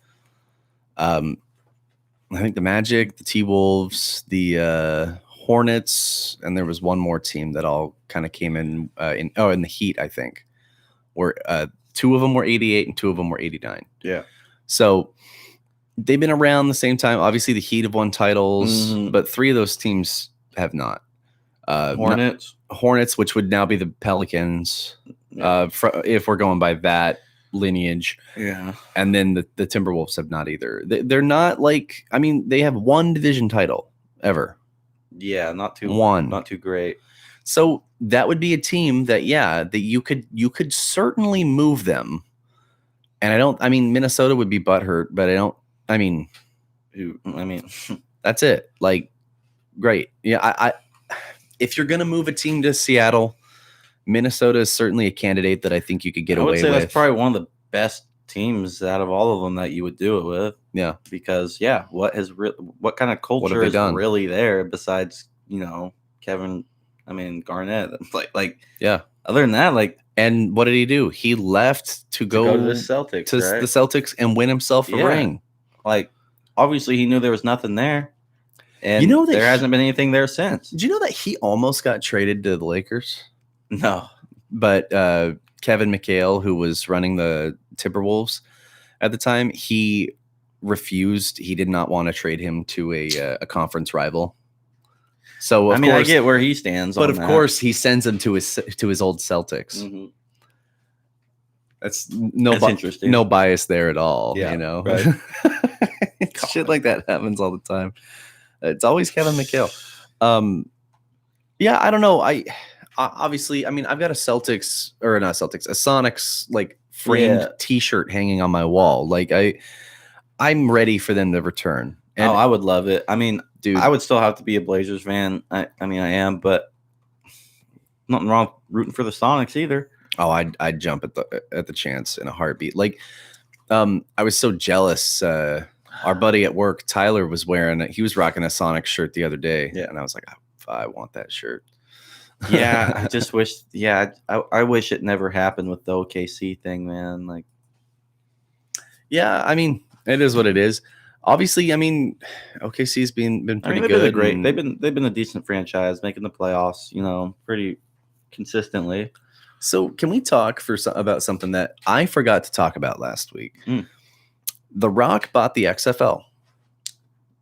I think the Magic, the T-Wolves, the Hornets, and there was one more team that all kind of came in the Heat, I think, where 2 of them were 88 and 2 of them were 89. Yeah. So they've been around the same time. Obviously, the Heat have won titles, but 3 of those teams have not. Hornets, which would now be the Pelicans, if we're going by that lineage. Yeah. And then the Timberwolves have not either. They're not like, I mean, they have 1 division title ever. Yeah, not too great. So that would be a team that you could certainly move them. And Minnesota would be butthurt, but that's it. Like, great. Yeah. I if you're going to move a team to Seattle, Minnesota is certainly a candidate that I think you could get away with. I would say that's probably one of the best teams out of all of them that you would do it with. Yeah. Because, what kind of culture is really there besides, Garnett? Other than that, and what did he do? He left to go to the Celtics, right? The Celtics and win himself a ring. Like, obviously he knew there was nothing there. And there hasn't been anything there since. Did you know that he almost got traded to the Lakers? No. But Kevin McHale, who was running the Timberwolves at the time, he refused. He did not want to trade him to a conference rival. So I get where he stands. But of course, he sends him to his old Celtics. Mm-hmm. That's interesting. No bias there at all. Yeah, you know, right. Shit like that happens all the time. It's always Kevin McHale. Yeah, I don't know. I obviously, I mean, I've got a Sonics like framed T-shirt hanging on my wall. Like I'm ready for them to return. And I would love it. I mean, dude, I would still have to be a Blazers fan. I mean, I am, but nothing wrong rooting for the Sonics either. Oh, I'd jump at the chance in a heartbeat. Like, I was so jealous. Our buddy at work, Tyler, was rocking a Sonic shirt the other day. Yeah. And I was like, I want that shirt. Yeah. I just wish, I wish it never happened with the OKC thing, man. Like, yeah, I mean, it is what it is. Obviously, I mean, OKC's been pretty good. They've been a decent franchise, making the playoffs, pretty consistently. So can we talk about something that I forgot to talk about last week? The Rock bought the XFL.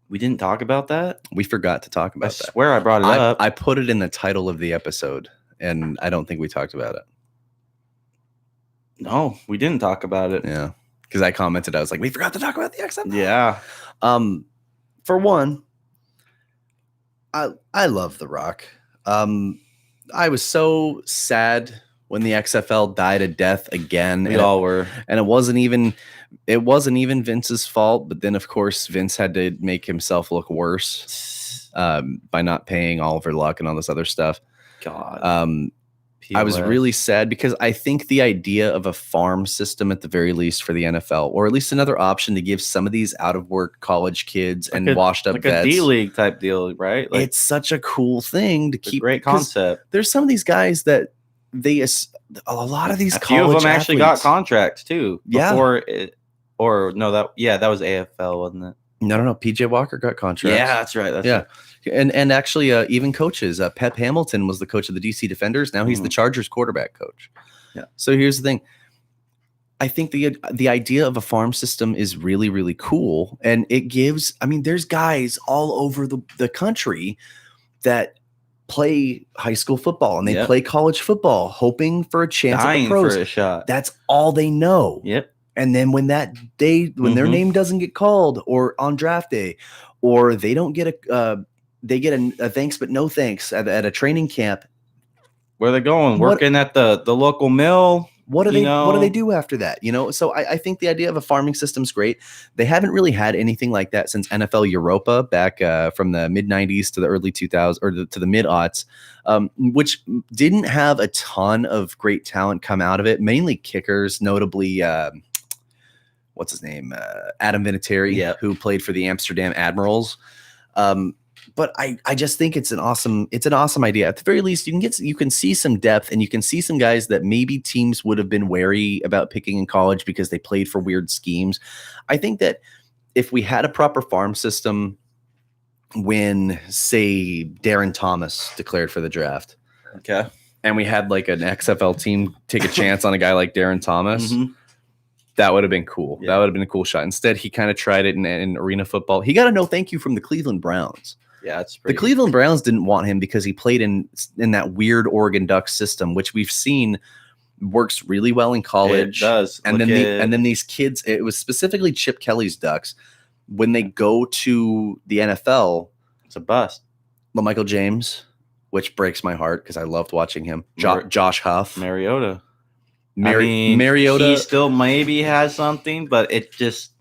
We didn't talk about that? We forgot to talk about that. I swear I brought it up. I put it in the title of the episode, and I don't think we talked about it. No, we didn't talk about it. Yeah, because I commented. I was like, we forgot to talk about the XFL. Yeah. For one, I love The Rock. I was so sad when the XFL died a death again. We all were. And it wasn't even Vince's fault. But then, of course, Vince had to make himself look worse by not paying Oliver Luck and all this other stuff. God. I was really sad because I think the idea of a farm system at the very least for the NFL, or at least another option to give some of these out-of-work college kids and washed-up like vets. A D-League type deal, right? Like, it's such a cool thing to keep. Great concept. There's some of these guys that a lot of these a few of them actually got contracts too. That was AFL, wasn't it? No. PJ Walker got contracts. Yeah, that's right. Right. And actually, even coaches. Pep Hamilton was the coach of the DC Defenders. Now he's the Chargers quarterback coach. Yeah. So here's the thing. I think the idea of a farm system is really, really cool, and it gives. I mean, there's guys all over the country that play high school football and they play college football, hoping for a chance at the pros. For a shot. That's all they know. Yep. And then when their name doesn't get called, or on draft day, or they don't get a thanks but no thanks at a training camp. Where are they going? Working at the local mill. What do they do after that? So I think the idea of a farming system is great. They haven't really had anything like that since NFL Europa back from the mid 90s to the early 2000s, or to the mid aughts, which didn't have a ton of great talent come out of it. Mainly kickers, notably, what's his name? Adam Vinatieri, who played for the Amsterdam Admirals. But I just think it's an awesome idea. At the very least, you can see some depth, and you can see some guys that maybe teams would have been wary about picking in college because they played for weird schemes. I think that if we had a proper farm system when, say, Darren Thomas declared for the draft, okay, and we had like an XFL team take a chance on a guy like Darren Thomas, that would have been cool. Yeah. That would have been a cool shot. Instead, he kind of tried it in arena football. He got a no thank you from the Cleveland Browns. Yeah, the Cleveland Browns didn't want him because he played in that weird Oregon Ducks system, which we've seen works really well in college. It does. And then these kids, it was specifically Chip Kelly's Ducks, when they go to the NFL, it's a bust. LaMichael James, which breaks my heart because I loved watching him. Josh Huff, Mariota. Mariota. He still maybe has something, but it just.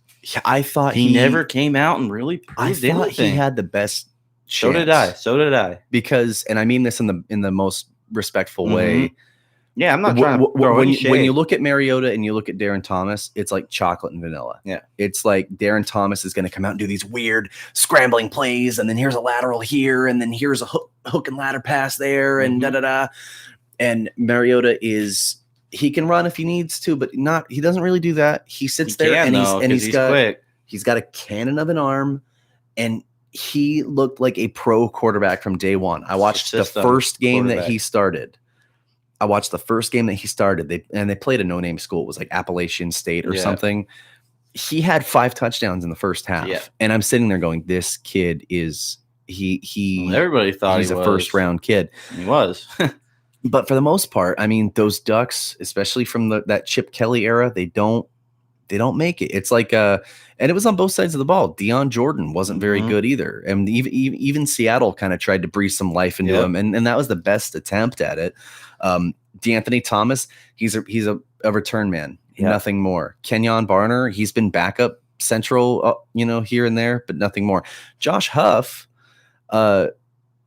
I thought he never came out and really proved anything. I thought he had the best. So did I. Because, and I mean this in the most respectful way. Yeah, I'm not trying to throw any shade. When you look at Mariota and you look at Darren Thomas, it's like chocolate and vanilla. Yeah. It's like Darren Thomas is going to come out and do these weird scrambling plays, and then here's a lateral here, and then here's a hook and ladder pass there, and da-da-da. And Mariota he can run if he needs to, but he doesn't really do that. He sits there and he's quick. He's got a cannon of an arm, and he looked like a pro quarterback from day one. I watched the first game that he started. They played a no-name school. It was like Appalachian State or something. He had 5 touchdowns in the first half. Yeah. And I'm sitting there going, this kid is everybody thought he's a first-round kid. He was. But for the most part, I mean, those Ducks, especially from that Chip Kelly era, they don't make it. It's like and it was on both sides of the ball. Deion Jordan wasn't very good either, and even Seattle kind of tried to breathe some life into him, and that was the best attempt at it. DeAnthony Thomas, he's a return man, nothing more. Kenyon Barner, he's been backup central, here and there, but nothing more. Josh Huff,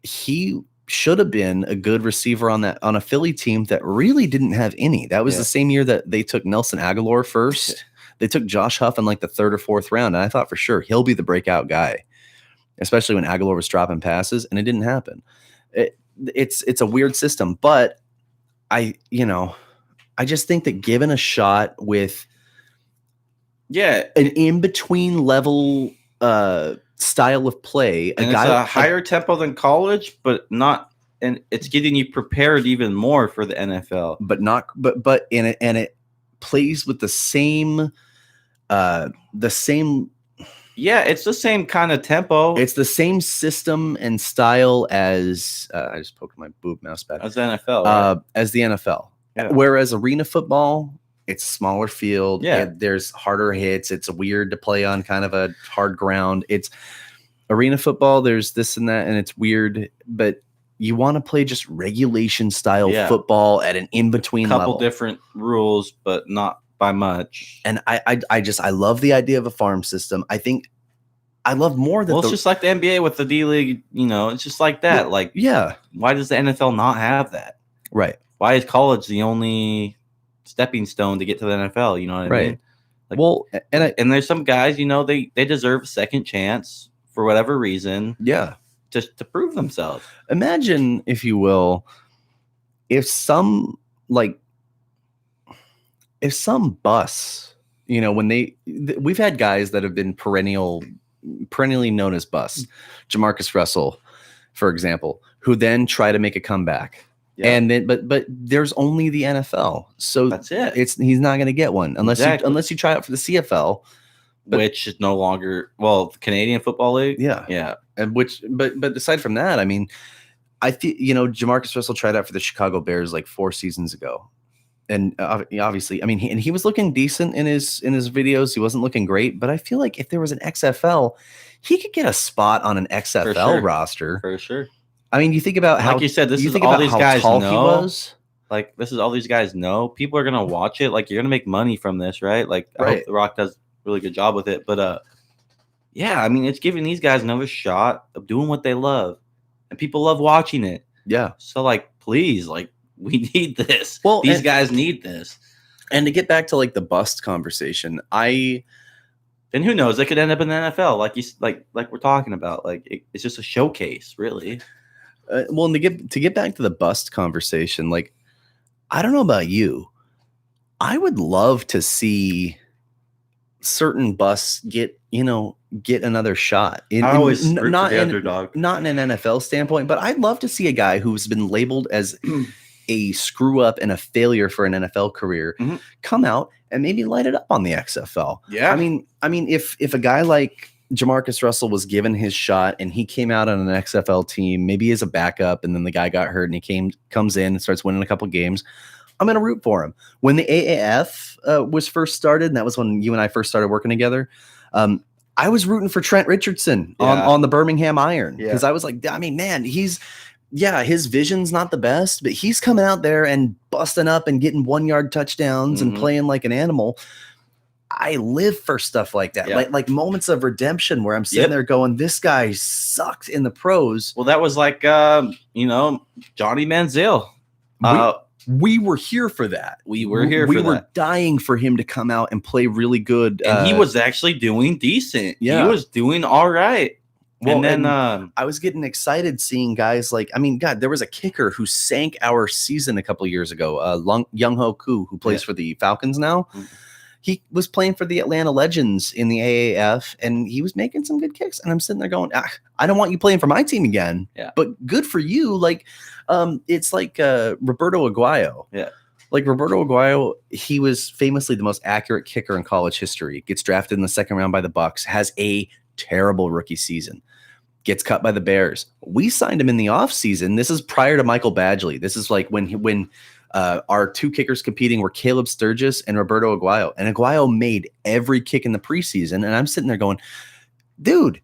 he should have been a good receiver on a Philly team that really didn't have any. That was the same year that they took Nelson Aguilar first. They took Josh Huff in like the 3rd or 4th round, and I thought for sure he'll be the breakout guy, especially when Aguilar was dropping passes, and it didn't happen. It's a weird system, but I just think that given a shot with an in-between level style of play, and it's a higher tempo than college, but not, and it's getting you prepared even more for the NFL. But it plays with the same. It's the same kind of tempo. It's the same system and style as I just poked my boob mouse back. As the NFL, right? As the NFL. Yeah. Whereas arena football, it's smaller field. Yeah, there's harder hits. It's weird to play on kind of a hard ground. It's arena football. There's this and that, and it's weird, but you want to play just regulation style football at an in-between level. Couple different rules, but not by much. And I love the idea of a farm system. I think I love more than it's just like the NBA with the D League, it's just like that. Why does the NFL not have that? Right. Why is college the only stepping stone to get to the NFL? You know what I mean? And there's some guys, they deserve a second chance for whatever reason. Yeah. Just to prove themselves. Imagine, if you will, if some bus, we've had guys that have been perennially known as busts. Jamarcus Russell, for example, who then try to make a comeback. Yeah. And then, but there's only the NFL, so that's it. He's not going to get one unless you try out for the CFL, which is no longer the Canadian Football League. Yeah, and but aside from that, I mean, I think Jamarcus Russell tried out for the Chicago Bears like 4 seasons ago, and obviously, I mean, he was looking decent in his videos. He wasn't looking great, but I feel like if there was an XFL, he could get a spot on an XFL roster for sure. I mean, you think about how, like you said, this is all these guys know. Like, this is all these guys know. People are gonna watch it. Like, you're gonna make money from this, right? Like, I hope The Rock does a really good job with it. But I mean, it's giving these guys another shot of doing what they love, and people love watching it. Yeah. So, please, we need this. Well, these guys need this. And to get back to the bust conversation, and who knows? They could end up in the NFL, like we're talking about. It's just a showcase, really. And to get back to the bust conversation, I don't know about you, I would love to see certain busts get another shot. I always not in underdog, not in an NFL standpoint, but I'd love to see a guy who's been labeled as a screw up and a failure for an NFL career come out and maybe light it up on the XFL. Yeah, I mean, if a guy like Jamarcus Russell was given his shot and he came out on an XFL team, maybe as a backup, and then the guy got hurt and he comes in and starts winning a couple games, I'm going to root for him. When the AAF was first started, and that was when you and I first started working together, I was rooting for Trent Richardson on the Birmingham Iron, because I was like, I mean, man, his vision's not the best, but he's coming out there and busting up and getting 1-yard touchdowns and playing like an animal. I live for stuff like that, like moments of redemption where I'm sitting there going, this guy sucked in the pros. Well, that was like, Johnny Manziel. We were here for that. We were dying for him to come out and play really good. And he was actually doing decent. Yeah. He was doing all right. Well, and then I was getting excited seeing guys there was a kicker who sank our season a couple years ago, Young Ho Koo, who plays for the Falcons now. Mm-hmm. He was playing for the Atlanta Legends in the AAF, and he was making some good kicks. And I'm sitting there going, I don't want you playing for my team again. Yeah. But good for you. It's like Roberto Aguayo. Yeah. Like Roberto Aguayo, he was famously the most accurate kicker in college history. Gets drafted in the second round by the Bucks. Has a terrible rookie season. gets cut by the Bears. We signed him in the offseason. This is prior to Michael Badgley. This is like when our two kickers competing were Caleb Sturgis and Roberto Aguayo. And Aguayo made every kick in the preseason. And I'm sitting there going, dude,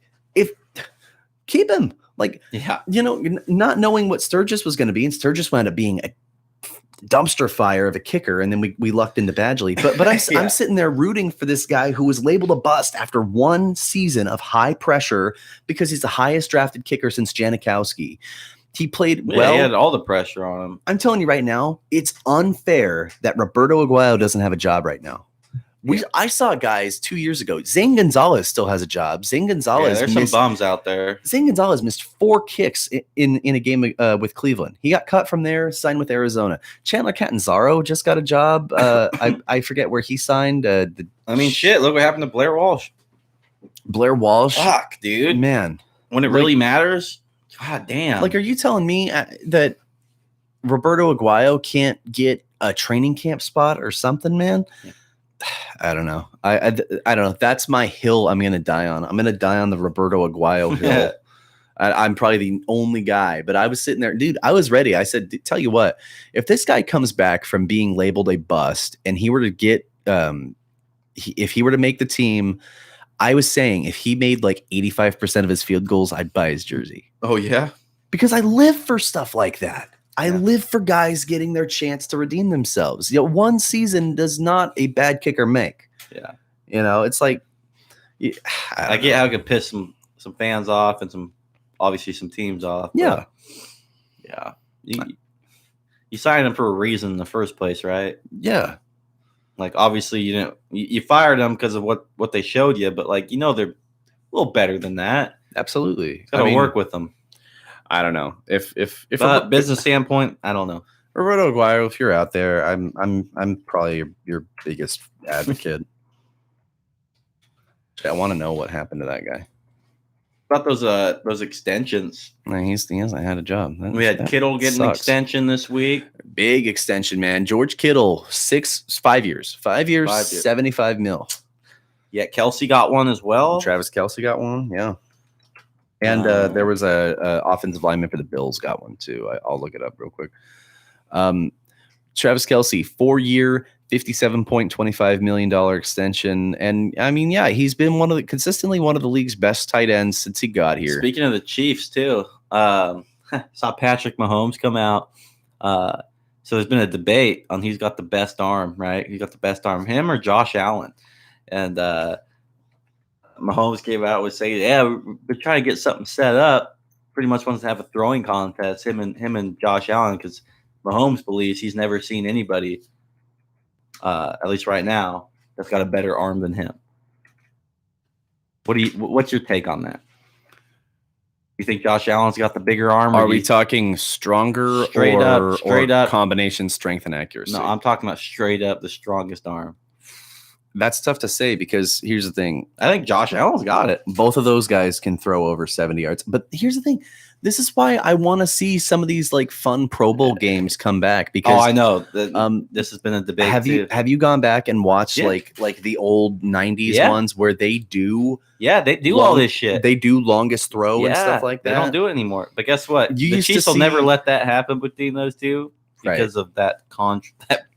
keep him. Like, not knowing what Sturgis was going to be. And Sturgis wound up being a dumpster fire of a kicker, and then we lucked into Badgley. But I'm sitting there rooting for this guy who was labeled a bust after one season of high pressure because he's the highest drafted kicker since Janikowski. He played well. He had all the pressure on him. I'm telling you right now, it's unfair that Roberto Aguayo doesn't have a job right now. I saw guys 2 years ago. Zane Gonzalez still has a job. Zane Gonzalez. There's some bums out there. Zane Gonzalez missed 4 kicks in a game with Cleveland. He got cut from there, signed with Arizona. Chandler Catanzaro just got a job. I forget where he signed. Shit. Look what happened to Blair Walsh. Blair Walsh. Fuck, dude. Man. When it really matters. God damn. Like, are you telling me that Roberto Aguayo can't get a training camp spot or something, man? Yeah. I don't know. I don't know. That's my hill I'm going to die on. I'm going to die on the Roberto Aguayo hill. I'm probably the only guy, but I was sitting there, dude, I was ready. I said, tell you what, if this guy comes back from being labeled a bust and he were to get, if he were to make the team, I was saying if he made like 85% of his field goals, I'd buy his jersey. Oh, yeah? Because I live for stuff like that. I live for guys getting their chance to redeem themselves. One season does not a bad kicker make. Yeah. It's like, I get how it could piss some fans off and obviously some teams off. Yeah. Yeah. You signed him for a reason in the first place, right? Yeah. Like, obviously, you fired them because of what they showed you, but like, they're a little better than that. Absolutely. Got to work with them. I don't know if from a business standpoint, I don't know. Roberto Aguayo, if you're out there, I'm probably your biggest advocate. I want to know what happened to that guy. About those extensions. He hasn't had a job. We had Kittle getting an extension this week. Big extension, man. George Kittle, 5 years, 75 mil. Yeah, Kelsey got one as well. Travis Kelsey got one. Yeah. And there was a offensive lineman for the Bills got one too. I'll look it up real quick. Travis Kelsey, 4-year, $57.25 million extension. And I mean, yeah, he's been consistently one of the league's best tight ends since he got here. Speaking of the Chiefs too, saw Patrick Mahomes come out. So there's been a debate on who's got the best arm, right? Who got the best arm, him or Josh Allen? And Mahomes came out with saying, "Yeah, we're trying to get something set up. Pretty much wants to have a throwing contest, him and Josh Allen, because Mahomes believes he's never seen anybody, at least right now, that's got a better arm than him." What's your take on that? You think Josh Allen's got the bigger arm? Are we talking stronger straight up combination strength and accuracy? No, I'm talking about straight up the strongest arm. That's tough to say because here's the thing. I think Josh Allen's got it. Both of those guys can throw over 70 yards. But here's the thing. This is why I want to see some of these like fun Pro Bowl games come back. Because I know this has been a debate. Have you gone back and watched like the old 90s ones where they do? Yeah, they do all this shit. They do longest throw and stuff like that. They don't do it anymore. But guess what? The Chiefs will never let that happen between those two. Because of that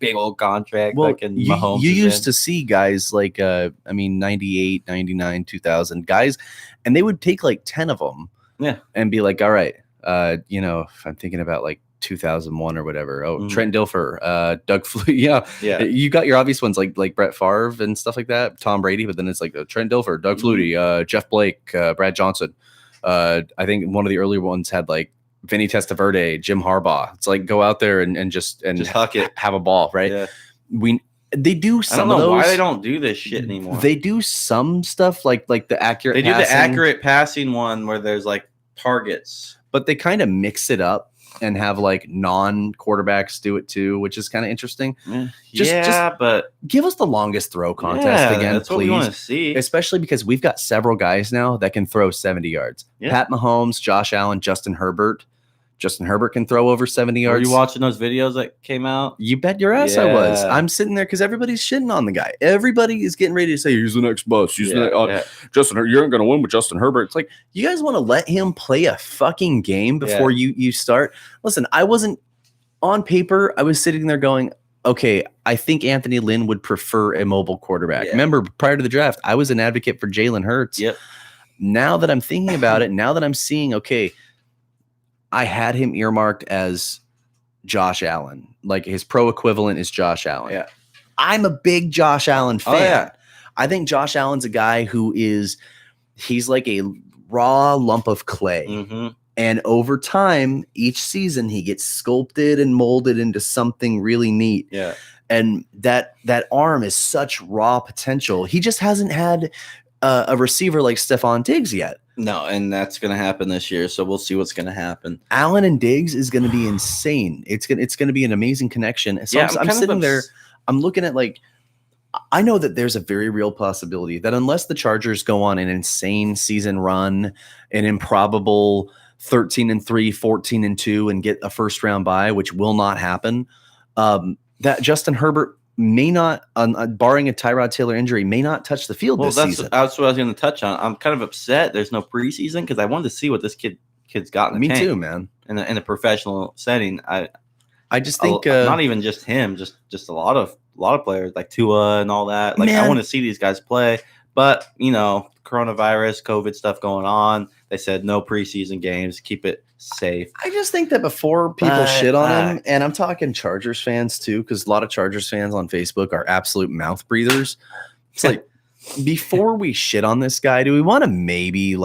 big old contract. Well, Mahomes you used to see guys like, 98, 99, 2000 guys, and they would take like 10 of them and be like, all right, if I'm thinking about like 2001 or whatever. Oh, Trent Dilfer, Doug Flutie. Yeah. You got your obvious ones like Brett Favre and stuff like that, Tom Brady, but then it's like Trent Dilfer, Doug Flutie, Jeff Blake, Brad Johnson. I think one of the earlier ones had like Vinny Testaverde, Jim Harbaugh. It's like go out there and just huck it, have a ball, right? Yeah. They do some I don't know of those. Why they don't do this shit anymore. They do some stuff like the accurate. They do the accurate passing one where there's like targets, but they kind of mix it up and have like non-quarterbacks do it too, which is kind of interesting. But give us the longest throw contest again, that's please. What we want to see. Especially because we've got several guys now that can throw 70 yards. Yeah. Pat Mahomes, Josh Allen, Justin Herbert. Justin Herbert can throw over 70 Are yards. you watching those videos that came out? You bet your ass I was. I'm sitting there because everybody's shitting on the guy. Everybody is getting ready to say, he's the next bust. He's Justin Herbert. You aren't going to win with Justin Herbert. It's like, you guys want to let him play a fucking game before you start? Listen, I wasn't on paper. I was sitting there going, okay, I think Anthony Lynn would prefer a mobile quarterback. Yeah. Remember, prior to the draft, I was an advocate for Jalen Hurts. Yep. Now that I'm thinking about it, now that I'm seeing, okay, I had him earmarked as Josh Allen. Like his pro equivalent is Josh Allen. Yeah. I'm a big Josh Allen fan. Oh, yeah. I think Josh Allen's a guy he's like a raw lump of clay. Mm-hmm. And over time, each season, he gets sculpted and molded into something really neat. Yeah. And that arm is such raw potential. He just hasn't had a receiver like Stephon Diggs yet. No, and that's going to happen this year. So we'll see what's going to happen. Allen and Diggs is going to be insane. It's going to be an amazing connection. So I'm sitting there. I'm looking at I know that there's a very real possibility that unless the Chargers go on an insane season run, an improbable 13-3, 14-2, and get a first round bye, which will not happen, that Justin Herbert may not, barring a Tyrod Taylor injury, may not touch the field this season. That's what I was going to touch on. I'm kind of upset there's no preseason because I wanted to see what this kid's got in the tank. Me too, man. In a professional setting, I just think not even just him, just a lot of players like Tua and all that. Like, I want to see these guys play, but coronavirus, COVID stuff going on. They said no preseason games, keep it safe. I just think that before people shit on him, and I'm talking Chargers fans too, because a lot of Chargers fans on Facebook are absolute mouth breathers. It's like, before we shit on this guy, do we want to maybe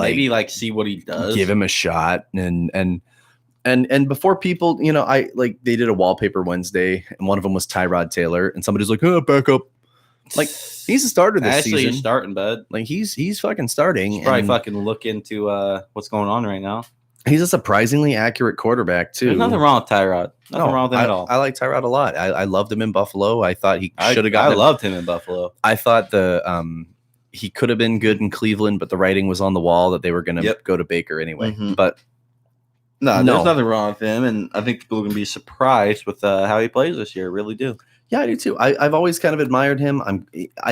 see what he does, give him a shot, and before people, they did a wallpaper Wednesday, and one of them was Tyrod Taylor, and somebody's like, back up. Like, he's a starter this season. He's starting, bud. Like, he's fucking starting. He's probably fucking look into what's going on right now. He's a surprisingly accurate quarterback too. There's nothing wrong with Tyrod. Nothing wrong with him at all. I like Tyrod a lot. I loved him in Buffalo. I thought he should have gotten. I loved him in Buffalo. I thought he could have been good in Cleveland, but the writing was on the wall that they were going to go to Baker anyway. Mm-hmm. But no, there's nothing wrong with him, and I think people are going to be surprised with how he plays this year. Really do. Yeah, I do too. I've always kind of admired him. I'm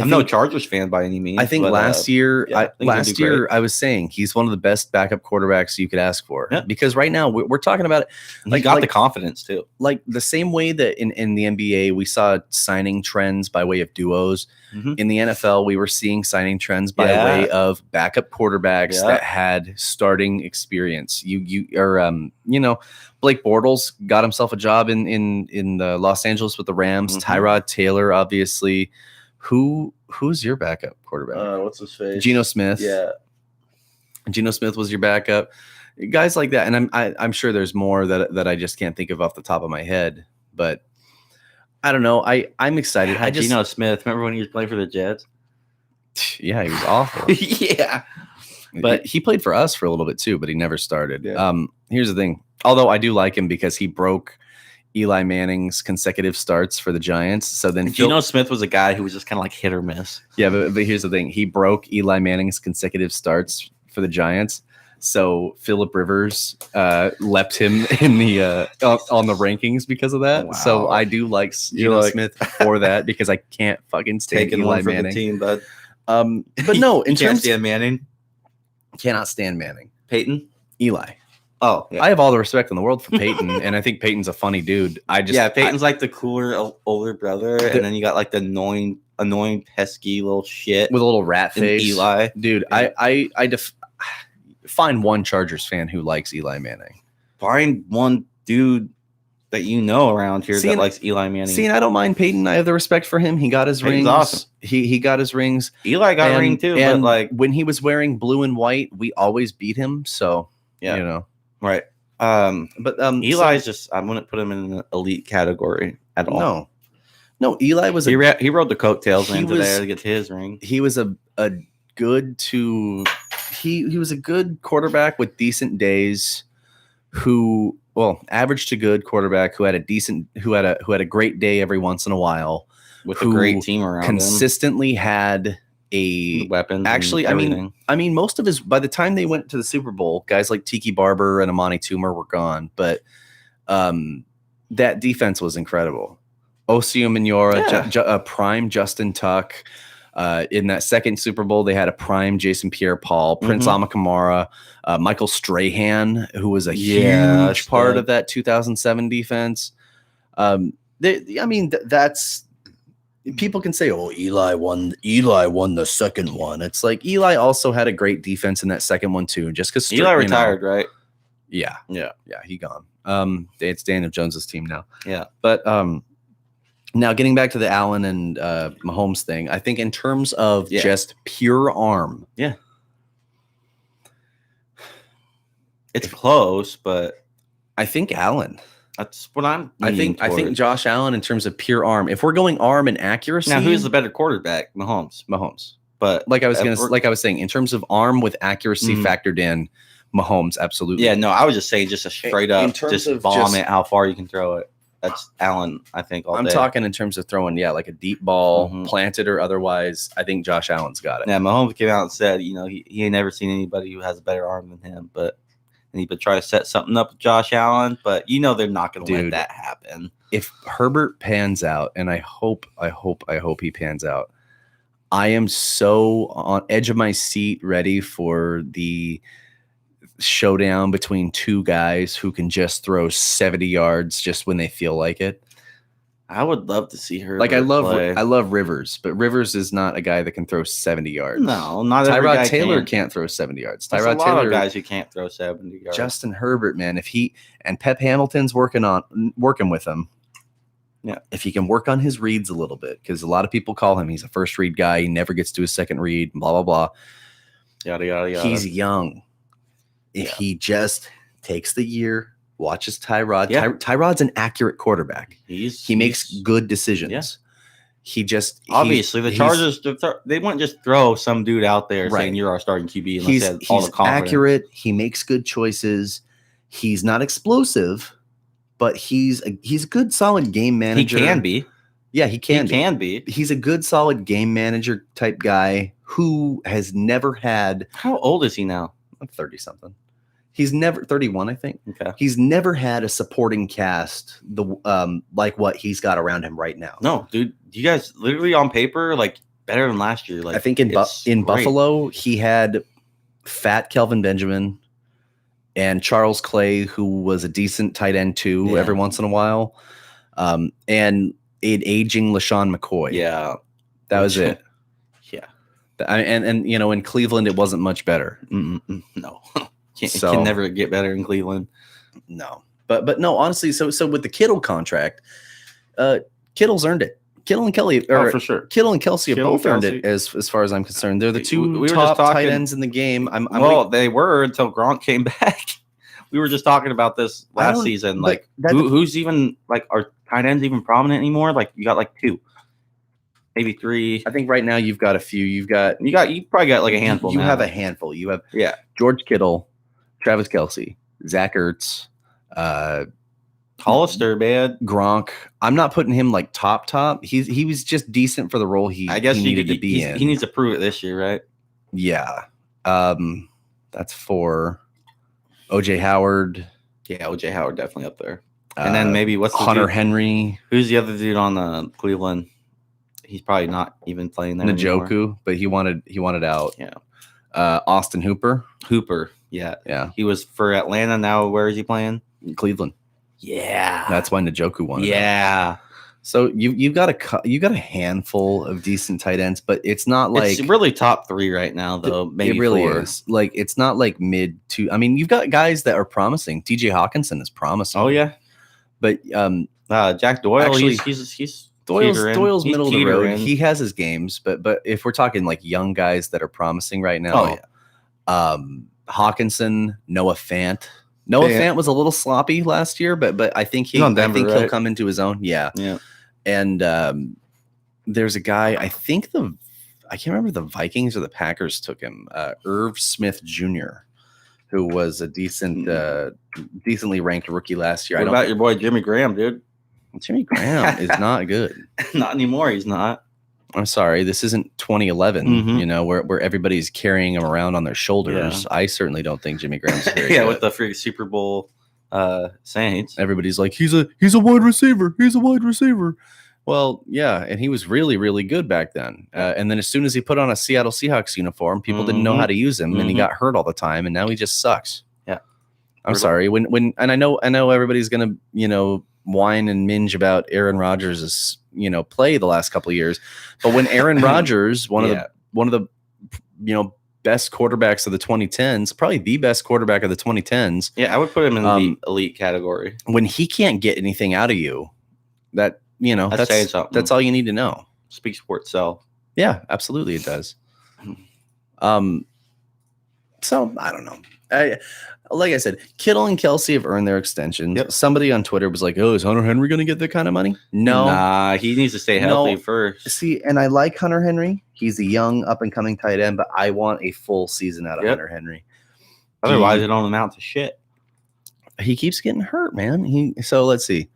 no Chargers fan by any means. I think last year, I was saying he's one of the best backup quarterbacks you could ask for. Yeah. Because right now we're talking about it. He got the confidence too. Like the same way that in the NBA we saw signing trends by way of duos. Mm-hmm. In the NFL, we were seeing signing trends by way of backup quarterbacks that had starting experience. Blake Bortles got himself a job in Los Angeles with the Rams. Mm-hmm. Tyrod Taylor, obviously. Who's your backup quarterback? What's his face? Geno Smith. Yeah, Geno Smith was your backup. Guys like that, and I'm sure there's more that I just can't think of off the top of my head. But I don't know. I'm excited. Geno Smith. Remember when he was playing for the Jets? Yeah, he was awful. Yeah, but he played for us for a little bit too. But he never started. Yeah. Here's the thing. Although I do like him because he broke Eli Manning's consecutive starts for the Giants. So then Geno Smith was a guy who was just kind of like hit or miss. Yeah, but here's the thing. He broke Eli Manning's consecutive starts for the Giants. So Phillip Rivers leapt him in the on the rankings because of that. Wow. So I do like Geno Smith for that because I can't fucking stand Eli Manning. The team, bud. But no, in terms can't stand Manning. Cannot stand Manning. Peyton? Eli. Oh, yeah. I have all the respect in the world for Peyton, and I think Peyton's a funny dude. Peyton's like the cooler older brother, and then you got like the annoying, pesky little shit with a little rat face. Eli, dude, yeah. I find one Chargers fan who likes Eli Manning. Find one dude that around here that likes Eli Manning. See, and I don't mind Peyton. I have the respect for him. He got his rings. Awesome. He got his rings. Eli got a ring too, and but like when he was wearing blue and white, we always beat him. So right. But Eli's I wouldn't put him in an elite category at all. No. Eli was he rode the coattails into there to get to his ring. He was a good he was a good quarterback with decent days. Average to good quarterback who had a great day every once in a while with a great team around consistently him. Had a weapons. Actually, I mean, most of his, by the time they went to the Super Bowl, guys like Tiki Barber and Amani Toomer were gone, but that defense was incredible. Osio Minora, prime Justin Tuck. In that second Super Bowl, they had a prime Jason Pierre-Paul, Prince Amakamara, Michael Strahan, who was a huge part of that 2007 defense. That's people can say, "Oh, Eli won the second one." It's like Eli also had a great defense in that second one too. Just because Eli retired, right? Yeah, he gone. It's Daniel Jones's team now. Yeah, but now getting back to the Allen and Mahomes thing, I think in terms of just pure arm, it's close, but I think Allen. That's what I'm. I think Josh Allen in terms of pure arm. If we're going arm and accuracy, now who's the better quarterback? Mahomes. But like I was saying, in terms of arm with accuracy factored in, Mahomes absolutely. Yeah, no, I was just saying, just a straight up, just bomb it how far you can throw it. That's Allen, I think. I'm talking in terms of throwing, like a deep ball, planted or otherwise. I think Josh Allen's got it. Yeah, Mahomes came out and said, he ain't never seen anybody who has a better arm than him, but. And he would try to set something up with Josh Allen, but they're not going to let that happen. If Herbert pans out, and I hope he pans out, I am so on edge of my seat, ready for the showdown between two guys who can just throw 70 yards just when they feel like it. I would love to see her. Like I love Rivers, but Rivers is not a guy that can throw 70 yards. No, not Tyrod Taylor can't throw 70 yards. Tyrod Taylor, guys who can't throw 70 yards. Justin Herbert, man, if he and Pep Hamilton's working with him. Yeah, if he can work on his reads a little bit, because a lot of people call him he's a first read guy. He never gets to his second read. Blah blah blah. Yada yada yada. He's young. If he just takes the year. Watches Tyrod. Yeah. Tyrod's an accurate quarterback. He makes good decisions. Yeah. He just obviously the Chargers they wouldn't just throw some dude out there saying you're our starting QB unless they had all the confidence. Accurate. He makes good choices. He's not explosive, but he's a good solid game manager. He can be. Yeah, he can be. He's a good solid game manager type guy who has never had. How old is he now? 30 something. He's never 31, I think. Okay. He's never had a supporting cast like what he's got around him right now. No, dude, you guys literally on paper better than last year. I think in Buffalo he had fat Kelvin Benjamin and Charles Clay, who was a decent tight end too every once in a while, and an aging LaShawn McCoy. Yeah, that was it. Yeah, and in Cleveland it wasn't much better. No. It can never get better in Cleveland. No, but no, honestly. So with the Kittle contract, Kittle's earned it. Kittle and Kelly, for sure. Kittle and Kelsey have both earned it, as far as I'm concerned. They're the two top tight ends in the game. They were until Gronk came back. We were just talking about this last season. Who's even are tight ends even prominent anymore? You got two. Maybe three. I think right now you've got a few. You probably got a handful. You have a handful. You have George Kittle, Travis Kelce, Zach Ertz, Hollister, man, Gronk. I'm not putting him top. He was just decent for the role he needed to be in. He needs to prove it this year, right? Yeah. That's 4. OJ Howard. Yeah, OJ Howard definitely up there. And then maybe what's Hunter Henry? Who's the other dude on Cleveland? He's probably not even playing there Njoku, anymore. But he wanted out. Yeah. Austin Hooper. Yeah. He was for Atlanta. Now where is he playing? Cleveland. Yeah. That's why Njoku wanted out. Yeah. So you've got a handful of decent tight ends, but it's not it's really top 3 right now, though. Maybe it really 4. is. It's not mid to. I mean, you've got guys that are promising. TJ Hawkinson is promising. Oh yeah, but Jack Doyle, actually, he's Doyle's middle of the road. He has his games, but if we're talking young guys that are promising right now, Hawkinson, Noah Fant. Fant was a little sloppy last year, but I think he'll come into his own. Yeah. And there's a guy, I can't remember the Vikings or the Packers took him, Irv Smith Jr., who was a decently ranked rookie last year. What about your boy Jimmy Graham, dude? Jimmy Graham is not good. Not anymore. He's not. I'm sorry, this isn't 2011, Mhm. where everybody's carrying him around on their shoulders. I certainly don't think Jimmy Graham's very good. With the freaking Super Bowl Saints. Everybody's like, he's a wide receiver. He's a wide receiver. Well, yeah, and he was really, really good back then. And then as soon as he put on a Seattle Seahawks uniform, people didn't know how to use him, and he got hurt all the time, and now he just sucks. Yeah. I'm sorry. When and I know everybody's gonna, whine and minge about Aaron Rodgers' play the last couple of years, but when Aaron Rodgers, one of the best quarterbacks of the 2010s, probably the best quarterback of the 2010s. Yeah, I would put him in the elite category. When he can't get anything out of you, that's saying something. That's all you need to know. Speaks for itself. Yeah, absolutely, it does. So I don't know. Like I said, Kittle and Kelsey have earned their extensions. Yep. Somebody on Twitter was like, "Oh, is Hunter Henry going to get that kind of money?" No. Nah, he needs to stay healthy first. See, and I like Hunter Henry. He's a young, up-and-coming tight end, but I want a full season out of Hunter Henry. Otherwise, it don't amount to shit. He keeps getting hurt, man. So let's see.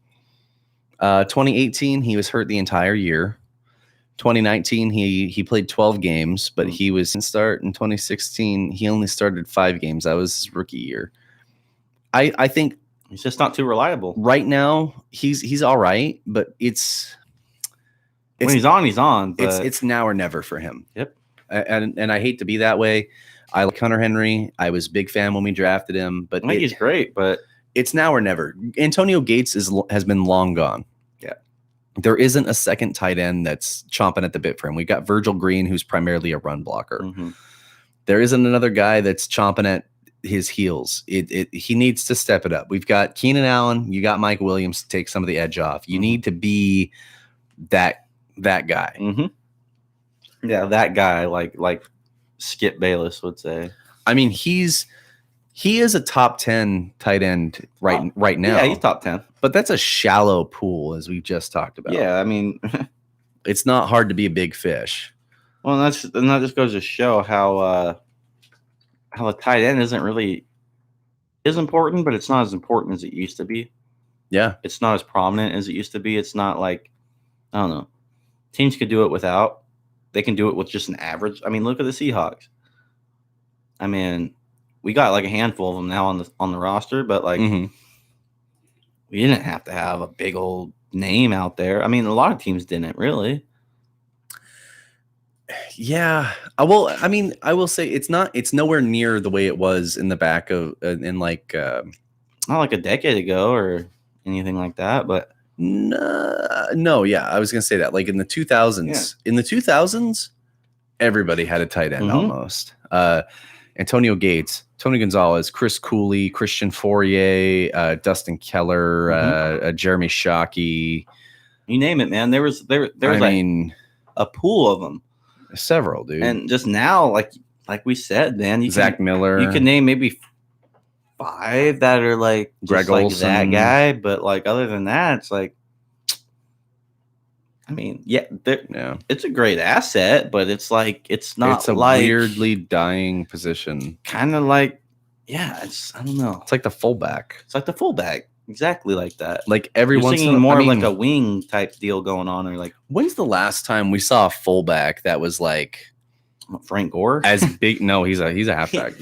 2018, he was hurt the entire year. 2019, he played 12 games, but he was in start. In 2016, he only started 5 games. That was his rookie year. I think he's just not too reliable right now. He's all right, but it's when he's on, he's on. But it's now or never for him. Yep. And I hate to be that way. I like Hunter Henry. I was a big fan when we drafted him, but I think he's great. But it's now or never. Antonio Gates has been long gone. There isn't a second tight end that's chomping at the bit for him. We got Virgil Green, who's primarily a run blocker. Mm-hmm. There isn't another guy that's chomping at his heels. He needs to step it up. We've got Keenan Allen. You got Mike Williams to take some of the edge off. You need to be that guy. Mm-hmm. Yeah, that guy, like Skip Bayless would say. I mean, he is a top 10 tight end right now. Yeah, he's top 10. But that's a shallow pool, as we just talked about. Yeah, I mean, it's not hard to be a big fish. Well, that just goes to show how a tight end is important, but it's not as important as it used to be. Yeah. It's not as prominent as it used to be. It's not like, I don't know. Teams could do it without. They can do it with just an average. I mean, look at the Seahawks. I mean, we got like a handful of them now on the roster, but like we didn't have to have a big old name out there. I mean, a lot of teams didn't really. Yeah. Well, I mean, I will say it's nowhere near the way it was in the back of not like a decade ago or anything like that, but no, yeah, I was gonna say that like in the 2000s. Yeah. In the 2000s, everybody had a tight end almost. Antonio Gates, Tony Gonzalez, Chris Cooley, Christian Fourier, Dustin Keller, Jeremy Shockey. You name it, man. There was a pool of them. Several, dude. And just now, like we said, man, Zach Miller. You can name maybe 5 that are like Greg like Olsen. that guy, but like other than that, it's like, I mean, it's a great asset, but it's like it's not. It's a weirdly dying position. Kind of like, I don't know. It's like the fullback. It's like the fullback, exactly like that. Like everyone's more like a wing type deal going on, or like. When's the last time we saw a fullback that was like Frank Gore as big? No, he's a halfback.